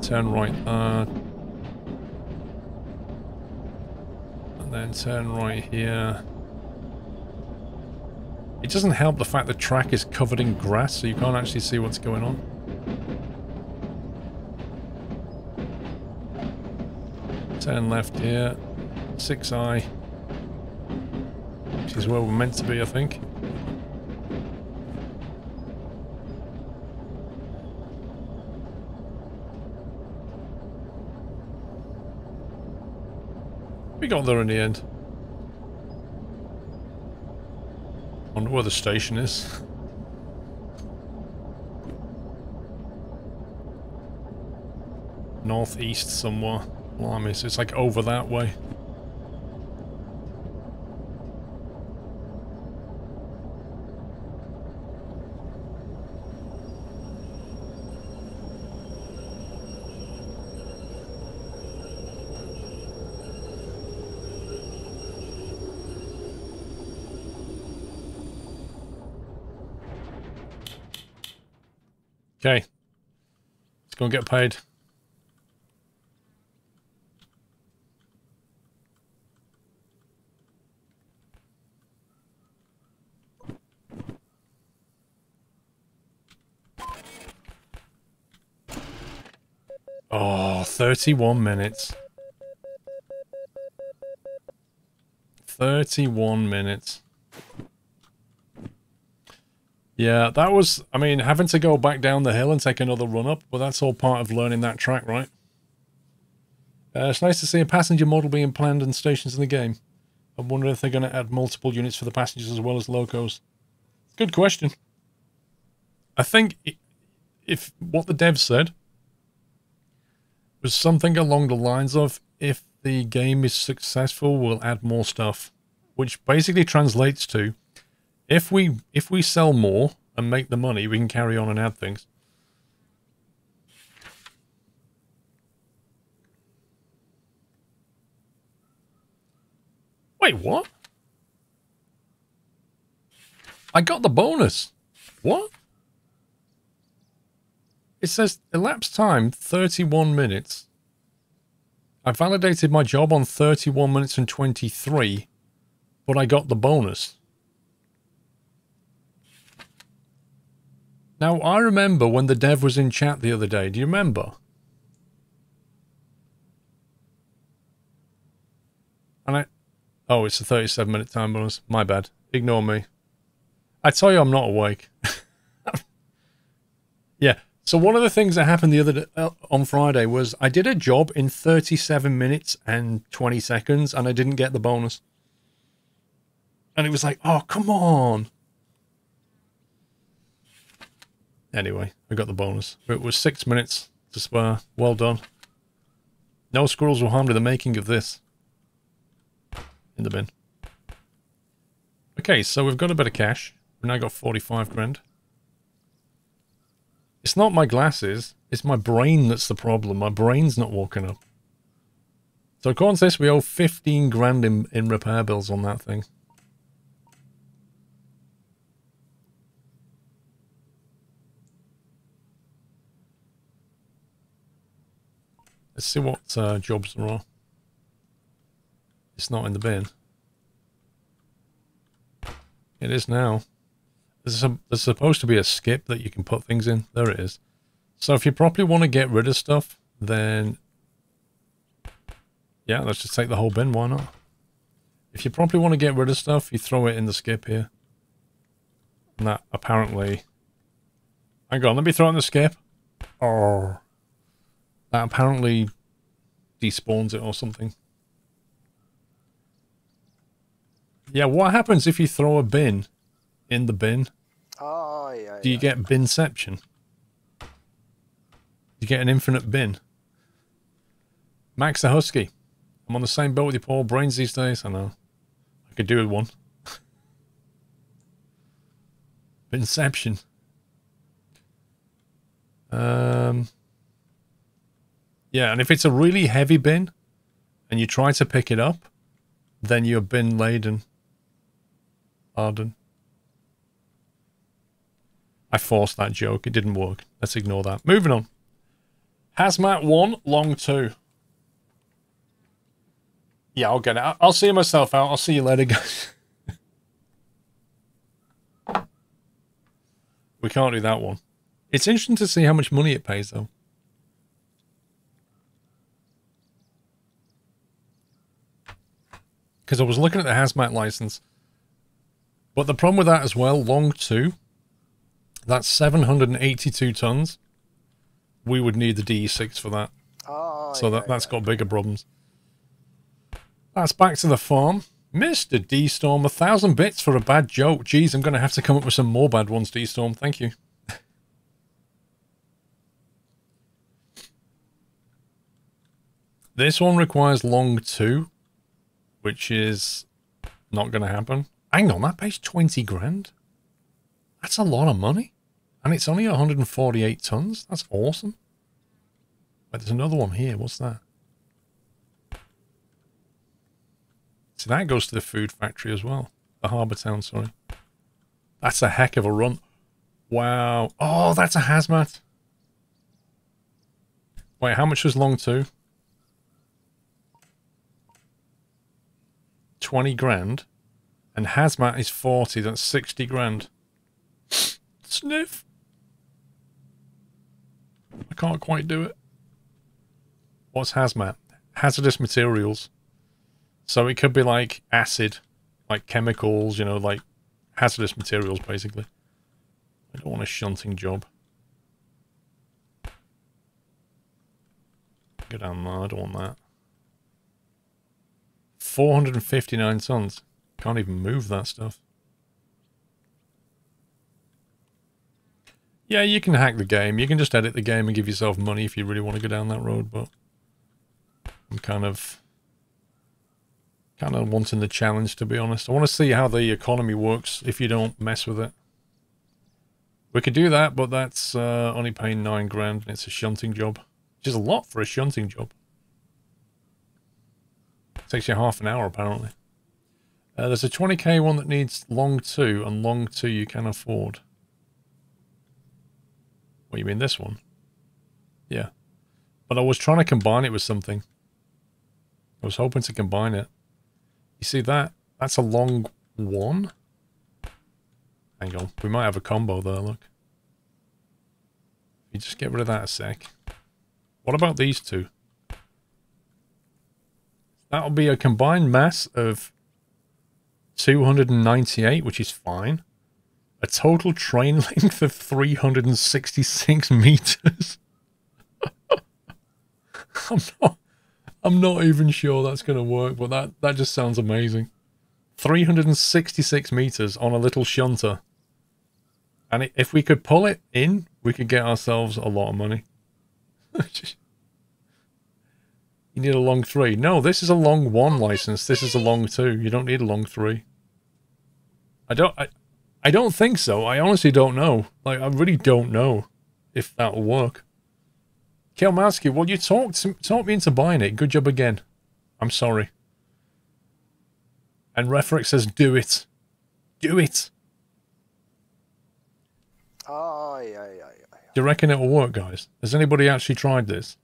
Turn right there. And then turn right here. It doesn't help the fact the track is covered in grass, so you can't actually see what's going on. Turn left here. 6i. Which is where we're meant to be, I think. We got there in the end. Wonder where the station is. Northeast somewhere. Blimey, so it's like over that way. Okay. Let's go and get paid. Oh, 31 minutes. 31 minutes. Yeah, that was, I mean, having to go back down the hill and take another run up, but that's all part of learning that track, right? It's nice to see a passenger model being planned and stations in the game. I wonder if they're going to add multiple units for the passengers as well as locos. Good question. I think if what the devs said was something along the lines of, if the game is successful, we'll add more stuff. Which basically translates to, if we sell more and make the money, we can carry on and add things. Wait, what? I got the bonus. What? It says elapsed time 31 minutes. I validated my job on 31 minutes and 23, but I got the bonus. Now, I remember when the dev was in chat the other day. Do you remember? And oh, it's a 37-minute time bonus. My bad. Ignore me. I tell you I'm not awake. Yeah. So one of the things that happened the other day, on Friday was I did a job in 37 minutes and 20 seconds and I didn't get the bonus. And it was like, oh, come on. Anyway, I got the bonus. It was 6 minutes to spare. Well done. No squirrels were harmed in the making of this. In the bin. Okay, so we've got a bit of cash. We've now got 45 grand. It's not my glasses. It's my brain that's the problem. My brain's not walking up. So according to this, we owe 15 grand in repair bills on that thing. Let's see what jobs there are. It's not in the bin. It is now. There's supposed to be a skip that you can put things in. There it is. So if you properly want to get rid of stuff, then yeah, let's just take the whole bin. Why not? If you properly want to get rid of stuff, you throw it in the skip here. And that apparently... Hang on, let me throw it in the skip. Oh... That apparently despawns it or something. Yeah, what happens if you throw a bin in the bin? Oh, yeah. Do you get binception? You get an infinite bin. Max the Husky. I'm on the same boat with your poor brains these days. I know. I could do with one. Binception. Yeah, and if it's a really heavy bin and you try to pick it up, then you're bin laden. Pardon. I forced that joke. It didn't work. Let's ignore that. Moving on. Hazmat 1, long 2. Yeah, I'll get it. I'll see myself out. I'll see you later, guys. We can't do that one. It's interesting to see how much money it pays, though. Because I was looking at the hazmat license. But the problem with that as well, long 2, that's 782 tons. We would need the DE6 for that. Oh, so that's got bigger problems. That's back to the farm. Mr. D-Storm, 1,000 bits for a bad joke. Jeez, I'm going to have to come up with some more bad ones, D-Storm. Thank you. This one requires long 2, which is not going to happen. Hang on, that pays 20 grand? That's a lot of money. And it's only 148 tons. That's awesome. But there's another one here. What's that? So that goes to the food factory as well. The harbour town, sorry. That's a heck of a run. Wow. Oh, that's a hazmat. Wait, how much was long 2? 20 grand. And hazmat is 40. That's 60 grand. Sniff. I can't quite do it. What's hazmat? Hazardous materials. So it could be like acid, like chemicals, you know, like hazardous materials, basically. I don't want a shunting job. Go down there, I don't want that. 459 tons. Can't even move that stuff. Yeah, you can hack the game. You can just edit the game and give yourself money if you really want to go down that road, but I'm kind of wanting the challenge, to be honest. I want to see how the economy works if you don't mess with it. We could do that, but that's only paying 9 grand and it's a shunting job. Which is a lot for a shunting job. It takes you half an hour, apparently. There's a 20k one that needs long 2, and long 2 you can afford. What, you mean this one? Yeah. But I was trying to combine it with something. I was hoping to combine it. You see that? That's a long 1? Hang on. We might have a combo there, look. You just get rid of that a sec. What about these two? That'll be a combined mass of 298, which is fine. A total train length of 366 meters. I'm not even sure that's going to work, but that just sounds amazing. 366 meters on a little shunter. And if we could pull it in, we could get ourselves a lot of money. You need a long 3. No, this is a long 1 license. This is a long 2. You don't need a long 3. I don't think so. I honestly don't know. Like, I really don't know if that'll work. Kelmaski, well, you talked me into buying it. Good job again. I'm sorry. And Refric says, do it. Do it. Oh, yeah. Do you reckon it'll work, guys? Has anybody actually tried this?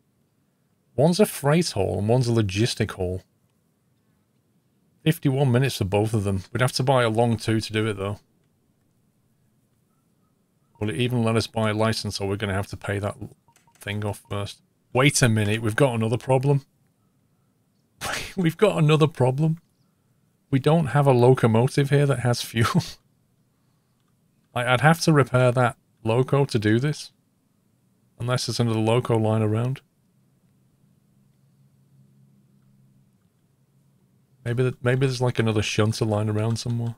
One's a freight haul and one's a logistic haul. 51 minutes for both of them. We'd have to buy a long 2 to do it, though. Will it even let us buy a license, or we're going to have to pay that thing off first? Wait a minute, we've got another problem. We've got another problem. We don't have a locomotive here that has fuel. I'd have to repair that loco to do this. Unless there's another loco lying around. Maybe there's like another shunter lying around somewhere.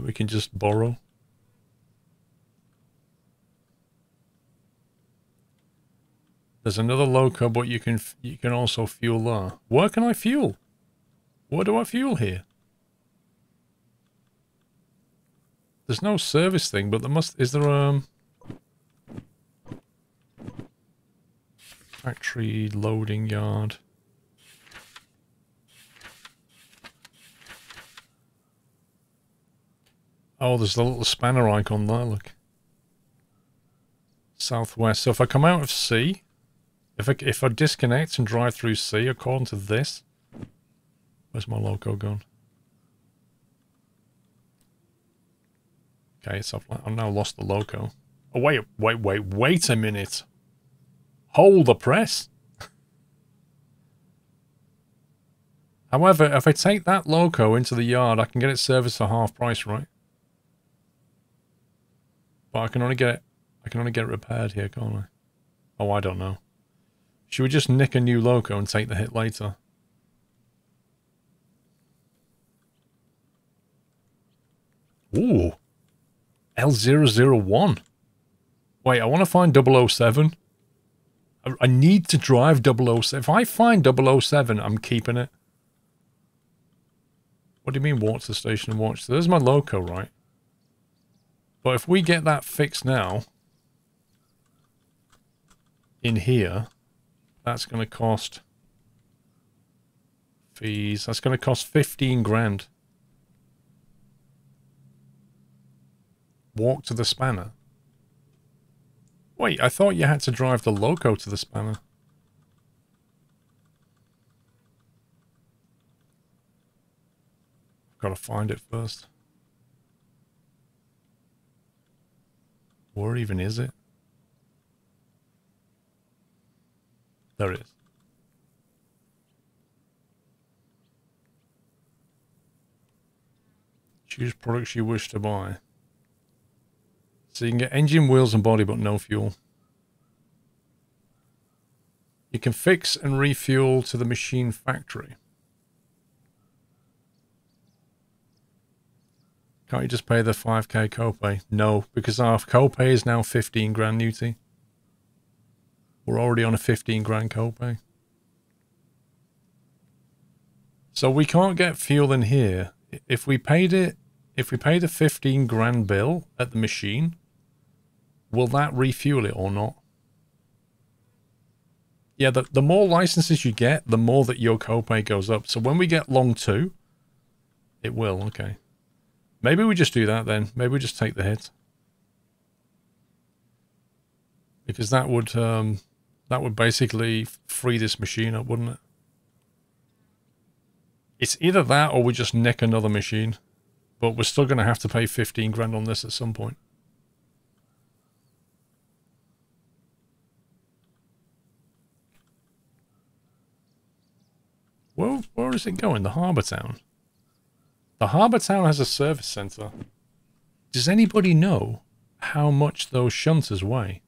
that we can just borrow. There's another loco, but you can also fuel there. Where can I fuel? Where do I fuel here? There's no service thing, but there must... Is there factory loading yard? Oh, there's the little spanner icon there, look. Southwest. So if I come out of C, if I disconnect and drive through C according to this, where's my loco gone? Okay, so I've now lost the loco. Oh, wait a minute. Hold the press. However, if I take that loco into the yard, I can get it serviced for half price, right? But I can only get it repaired here, can't I? Oh, I don't know. Should we just nick a new loco and take the hit later? Ooh. L001. Wait, I want to find 007. I need to drive 007. If I find 007, I'm keeping it. What do you mean walk to the station and watch? So there's my loco, right? But if we get that fixed now, in here, that's going to cost fees. That's going to cost 15 grand. Walk to the spanner. Wait, I thought you had to drive the loco to the spanner. I've got to find it first. Where even is it? There it is. Choose products you wish to buy. So you can get engine, wheels and body, but no fuel. You can fix and refuel to the machine factory. Can't you just pay the 5k copay? No, because our copay is now 15 grand, Newty. We're already on a 15 grand copay. So we can't get fuel in here. If we paid a 15 grand bill at the machine, will that refuel it or not? Yeah, the more licenses you get, the more that your copay goes up. So when we get long 2, it will, okay. Maybe we just do that then. Maybe we just take the hit. Because that would basically free this machine up, wouldn't it? It's either that or we just nick another machine. But we're still going to have to pay 15 grand on this at some point. Where is it going? The Harbour Town. The Harbour Town has a service centre. Does anybody know how much those shunters weigh?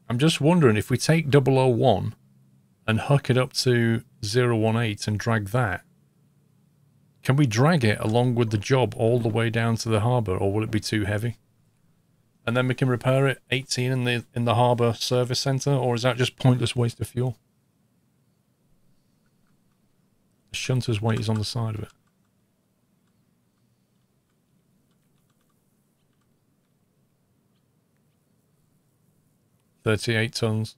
I'm just wondering if we take 001 and hook it up to 018 and drag that. Can we drag it along with the job all the way down to the harbour, or will it be too heavy? And then we can repair it 18 in the harbour service centre, or is that just pointless waste of fuel? The shunter's weight is on the side of it. $38 tons.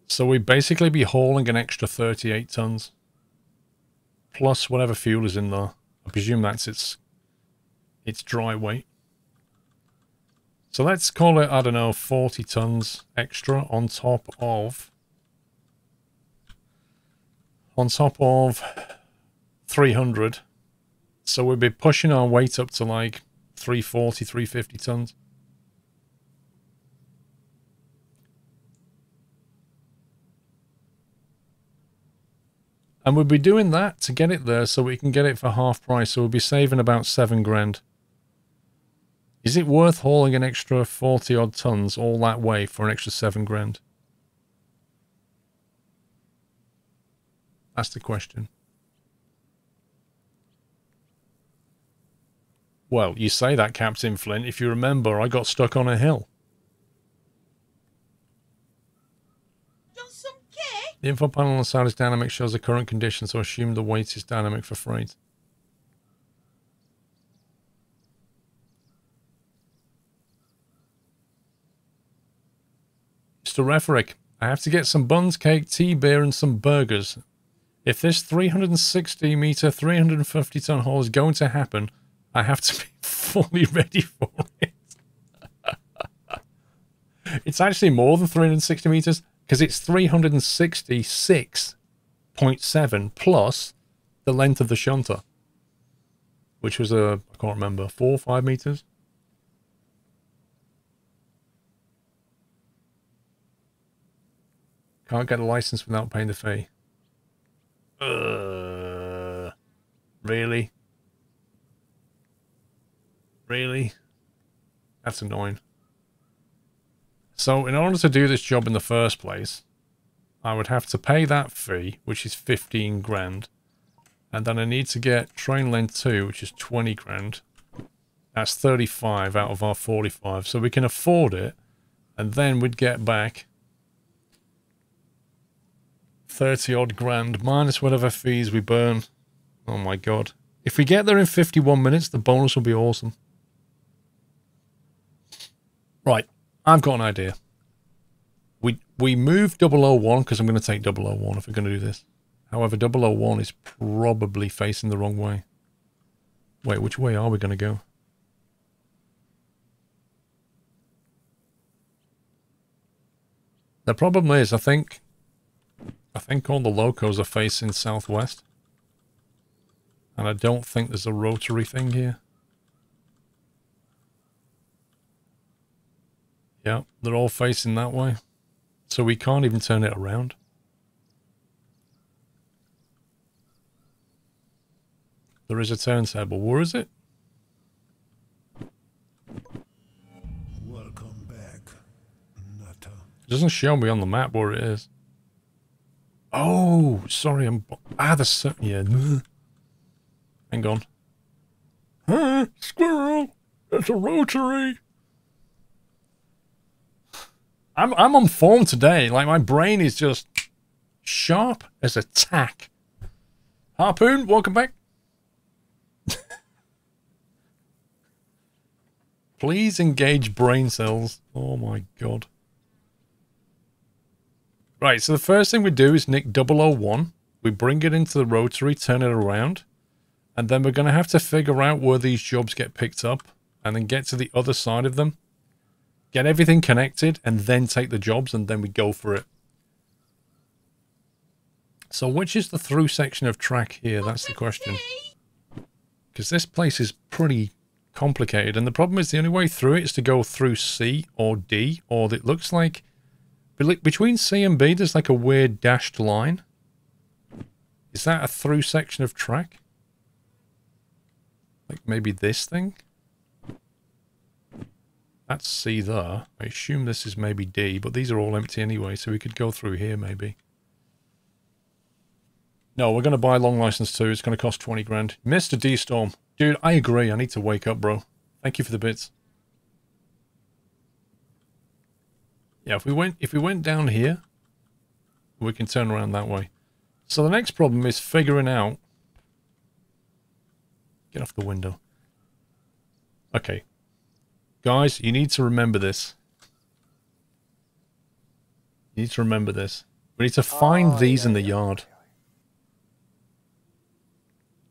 So we basically be hauling an extra 38 tons. Plus whatever fuel is in there. I presume that's its dry weight. So let's call it, I don't know, 40 tons extra on top of 300. So we'd be pushing our weight up to like 340, 350 tons. And we'll be doing that to get it there so we can get it for half price. So we'll be saving about 7 grand. Is it worth hauling an extra 40 odd tons all that way for an extra 7 grand? That's the question. Well, you say that, Captain Flint. If you remember, I got stuck on a hill. The info panel on the side is dynamic, shows the current condition, so assume the weight is dynamic for freight. Mr. Referick, I have to get some buns, cake, tea, beer, and some burgers. If this 360 meter, 350 ton haul is going to happen, I have to be fully ready for it. It's actually more than 360 meters because it's 366.7 plus the length of the shunter, which was I can't remember, 4 or 5 meters. Can't get a license without paying the fee. Really? Really? That's annoying. So in order to do this job in the first place, I would have to pay that fee, which is 15 grand. And then I need to get train length 2, which is 20 grand. That's 35 out of our 45. So we can afford it. And then we'd get back 30 odd grand minus whatever fees we burn. Oh my god. If we get there in 51 minutes, the bonus will be awesome. Right. I've got an idea. We move 001 because I'm going to take 001 if we're going to do this. However, 001 is probably facing the wrong way. Wait, which way are we going to go? The problem is, I think all the locos are facing southwest. And I don't think there's a rotary thing here. Yeah, they're all facing that way. So we can't even turn it around. There is a turntable. Where is it? Welcome back, Nutter. It doesn't show me on the map where it is. Oh, sorry. Yeah. Hang on. Huh? Squirrel! That's a rotary! I'm on form today. Like, my brain is just sharp as a tack. Harpoon, welcome back. Please engage brain cells. Oh my god. Right, so the first thing we do is nick 001. We bring it into the rotary, turn it around. And then we're going to have to figure out where these jobs get picked up. And then get to the other side of them. Get everything connected and then take the jobs and then we go for it. So which is the through section of track here? That's the question. Because this place is pretty complicated. And the problem is the only way through it is to go through C or D. Or it looks like between C and B there's like a weird dashed line. Is that a through section of track? Like maybe this thing? That's C there. I assume this is maybe D, but these are all empty anyway, so we could go through here maybe. No, we're going to buy long license 2. It's going to cost 20 grand. Mr. D-Storm. Dude, I agree. I need to wake up, bro. Thank you for the bits. Yeah, if we went down here, we can turn around that way. So the next problem is figuring out... Get off the window. Okay. Guys, you need to remember this. You need to remember this. We need to find these in the yard.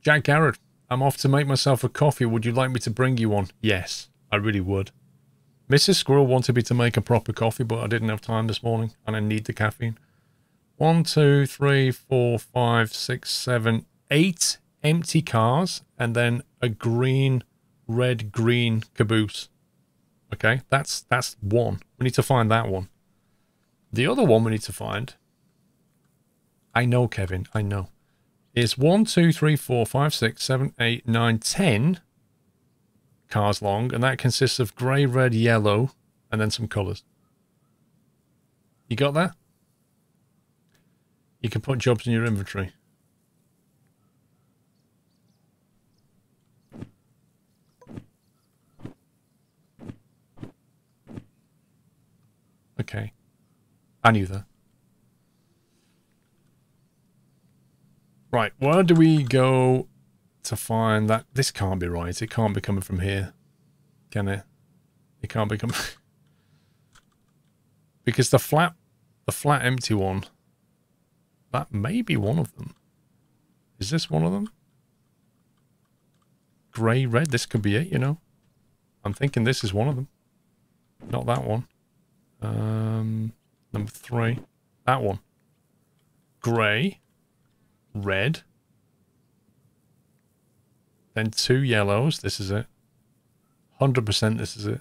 Jack Garrett, I'm off to make myself a coffee. Would you like me to bring you one? Yes, I really would. Mrs. Squirrel wanted me to make a proper coffee, but I didn't have time this morning, and I need the caffeine. 1, 2, 3, 4, 5, 6, 7, 8 empty cars, and then a green, red, green caboose. Okay, that's one. We need to find that one. The other one we need to find, I know, Kevin, I know, is 1, 2, 3, 4, 5, 6, 7, 8, 9, 10 cars long, and that consists of grey, red, yellow, and then some colours. You got that? You can put jobs in your inventory. Okay. I knew that. Right, where do we go to find that? This can't be right. It can't be coming from here. Can it? It can't be coming... because the flat empty one, that may be one of them. Is this one of them? Grey, red, this could be it, you know. I'm thinking this is one of them. Not that one. Number 3. That one. Grey. Red. Then 2 yellows. This is it. 100% this is it.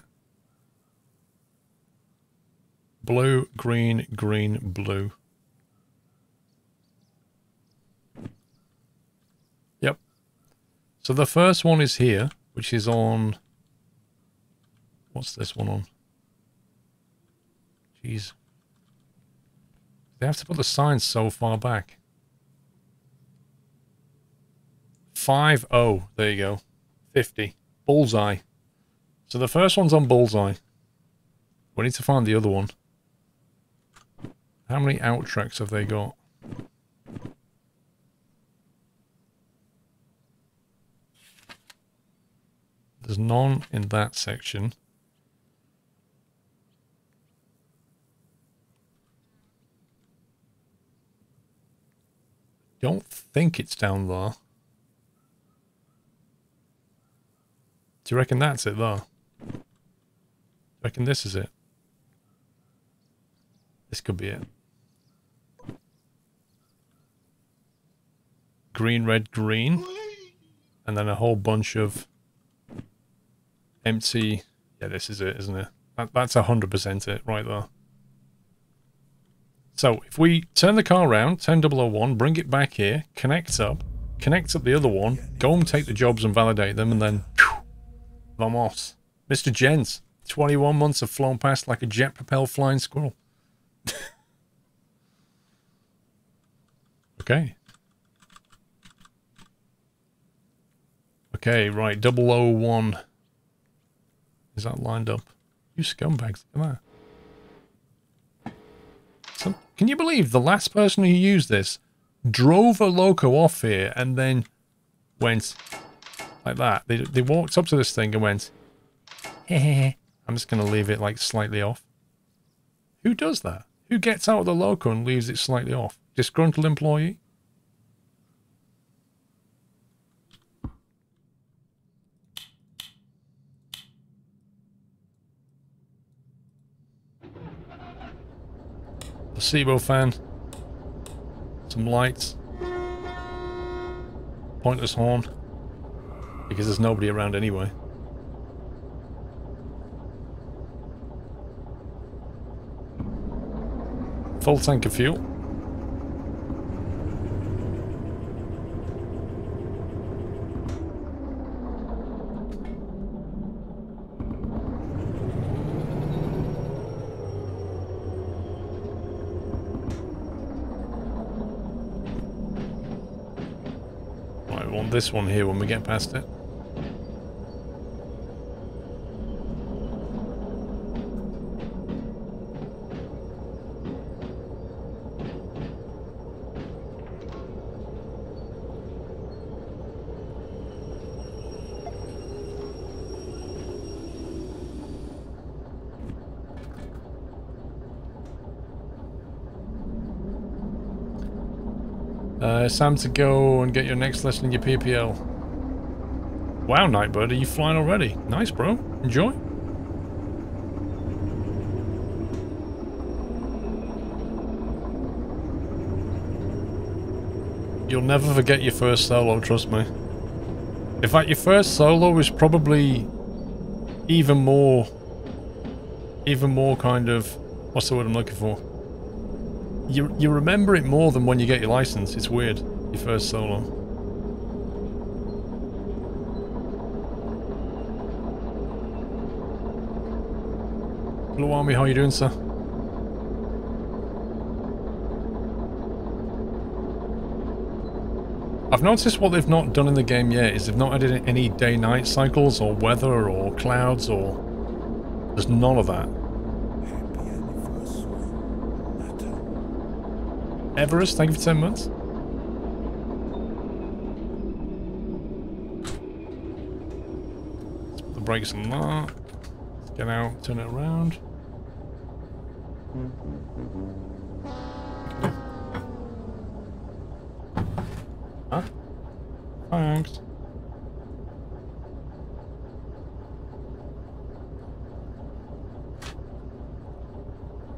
Blue, green, green, blue. Yep. So the first one is here, which is on... What's this one on? Jeez. They have to put the signs so far back. 50. There you go. 50. Bullseye. So the first one's on Bullseye. We need to find the other one. How many out tracks have they got? There's none in that section. Don't think it's down there. Do you reckon that's it there? Do you reckon this is it? This could be it. Green, red, green. And then a whole bunch of empty... Yeah, this is it, isn't it? That's 100% it right there. So, if we turn the car around, 10001, bring it back here, connect up the other one, go and take the jobs and validate them, and then... Whew, vamos. Mr. Jens, 21 months have flown past like a jet-propelled flying squirrel. Okay. Okay, right, 001. Is that lined up? You scumbags, look at that. So, can you believe the last person who used this drove a loco off here and then went like that? They walked up to this thing and went, hehehe, I'm just going to leave it like slightly off. Who does that? Who gets out of the loco and leaves it slightly off? Disgruntled employee? Placebo fan. Some lights. Pointless horn. Because there's nobody around anyway. Full tank of fuel. Right, we want this one here when we get past it. It's time to go and get your next lesson in your PPL. Wow, Nightbird, are you flying already? Nice, bro. Enjoy. You'll never forget your first solo, trust me. In fact, your first solo is probably even more kind of... What's the word I'm looking for? You remember it more than when you get your license. It's weird. Your first solo. Blue Army, how you doing, sir? I've noticed what they've not done in the game yet is they've not added any day-night cycles or weather or clouds or... There's none of that. Everest, thank you for 10 months. Let's put the brakes on that. Let's get out, turn it around. Huh? Thanks.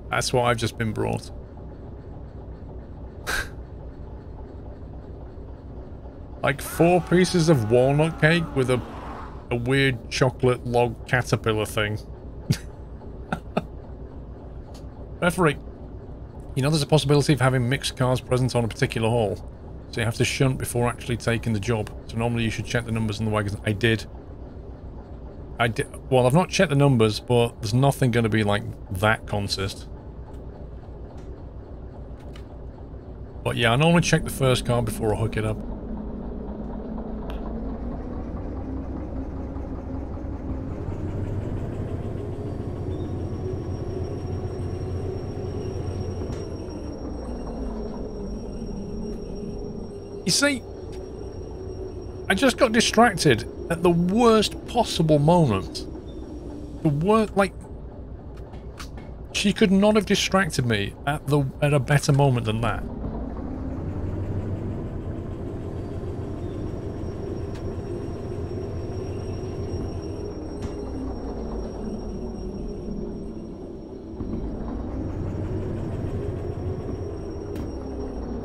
That's what I've just been brought. Like 4 pieces of walnut cake with a weird chocolate log caterpillar thing. Referee, you know there's a possibility of having mixed cars present on a particular haul, so you have to shunt before actually taking the job. So normally you should check the numbers on the wagons. I did. Well, I've not checked the numbers, but there's nothing going to be like that consist. But yeah, I normally check the first car before I hook it up. You see, I just got distracted at the worst possible moment. The worst, like, she could not have distracted me at a better moment than that.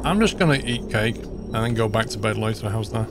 I'm just gonna eat cake and then go back to bed later. How's that?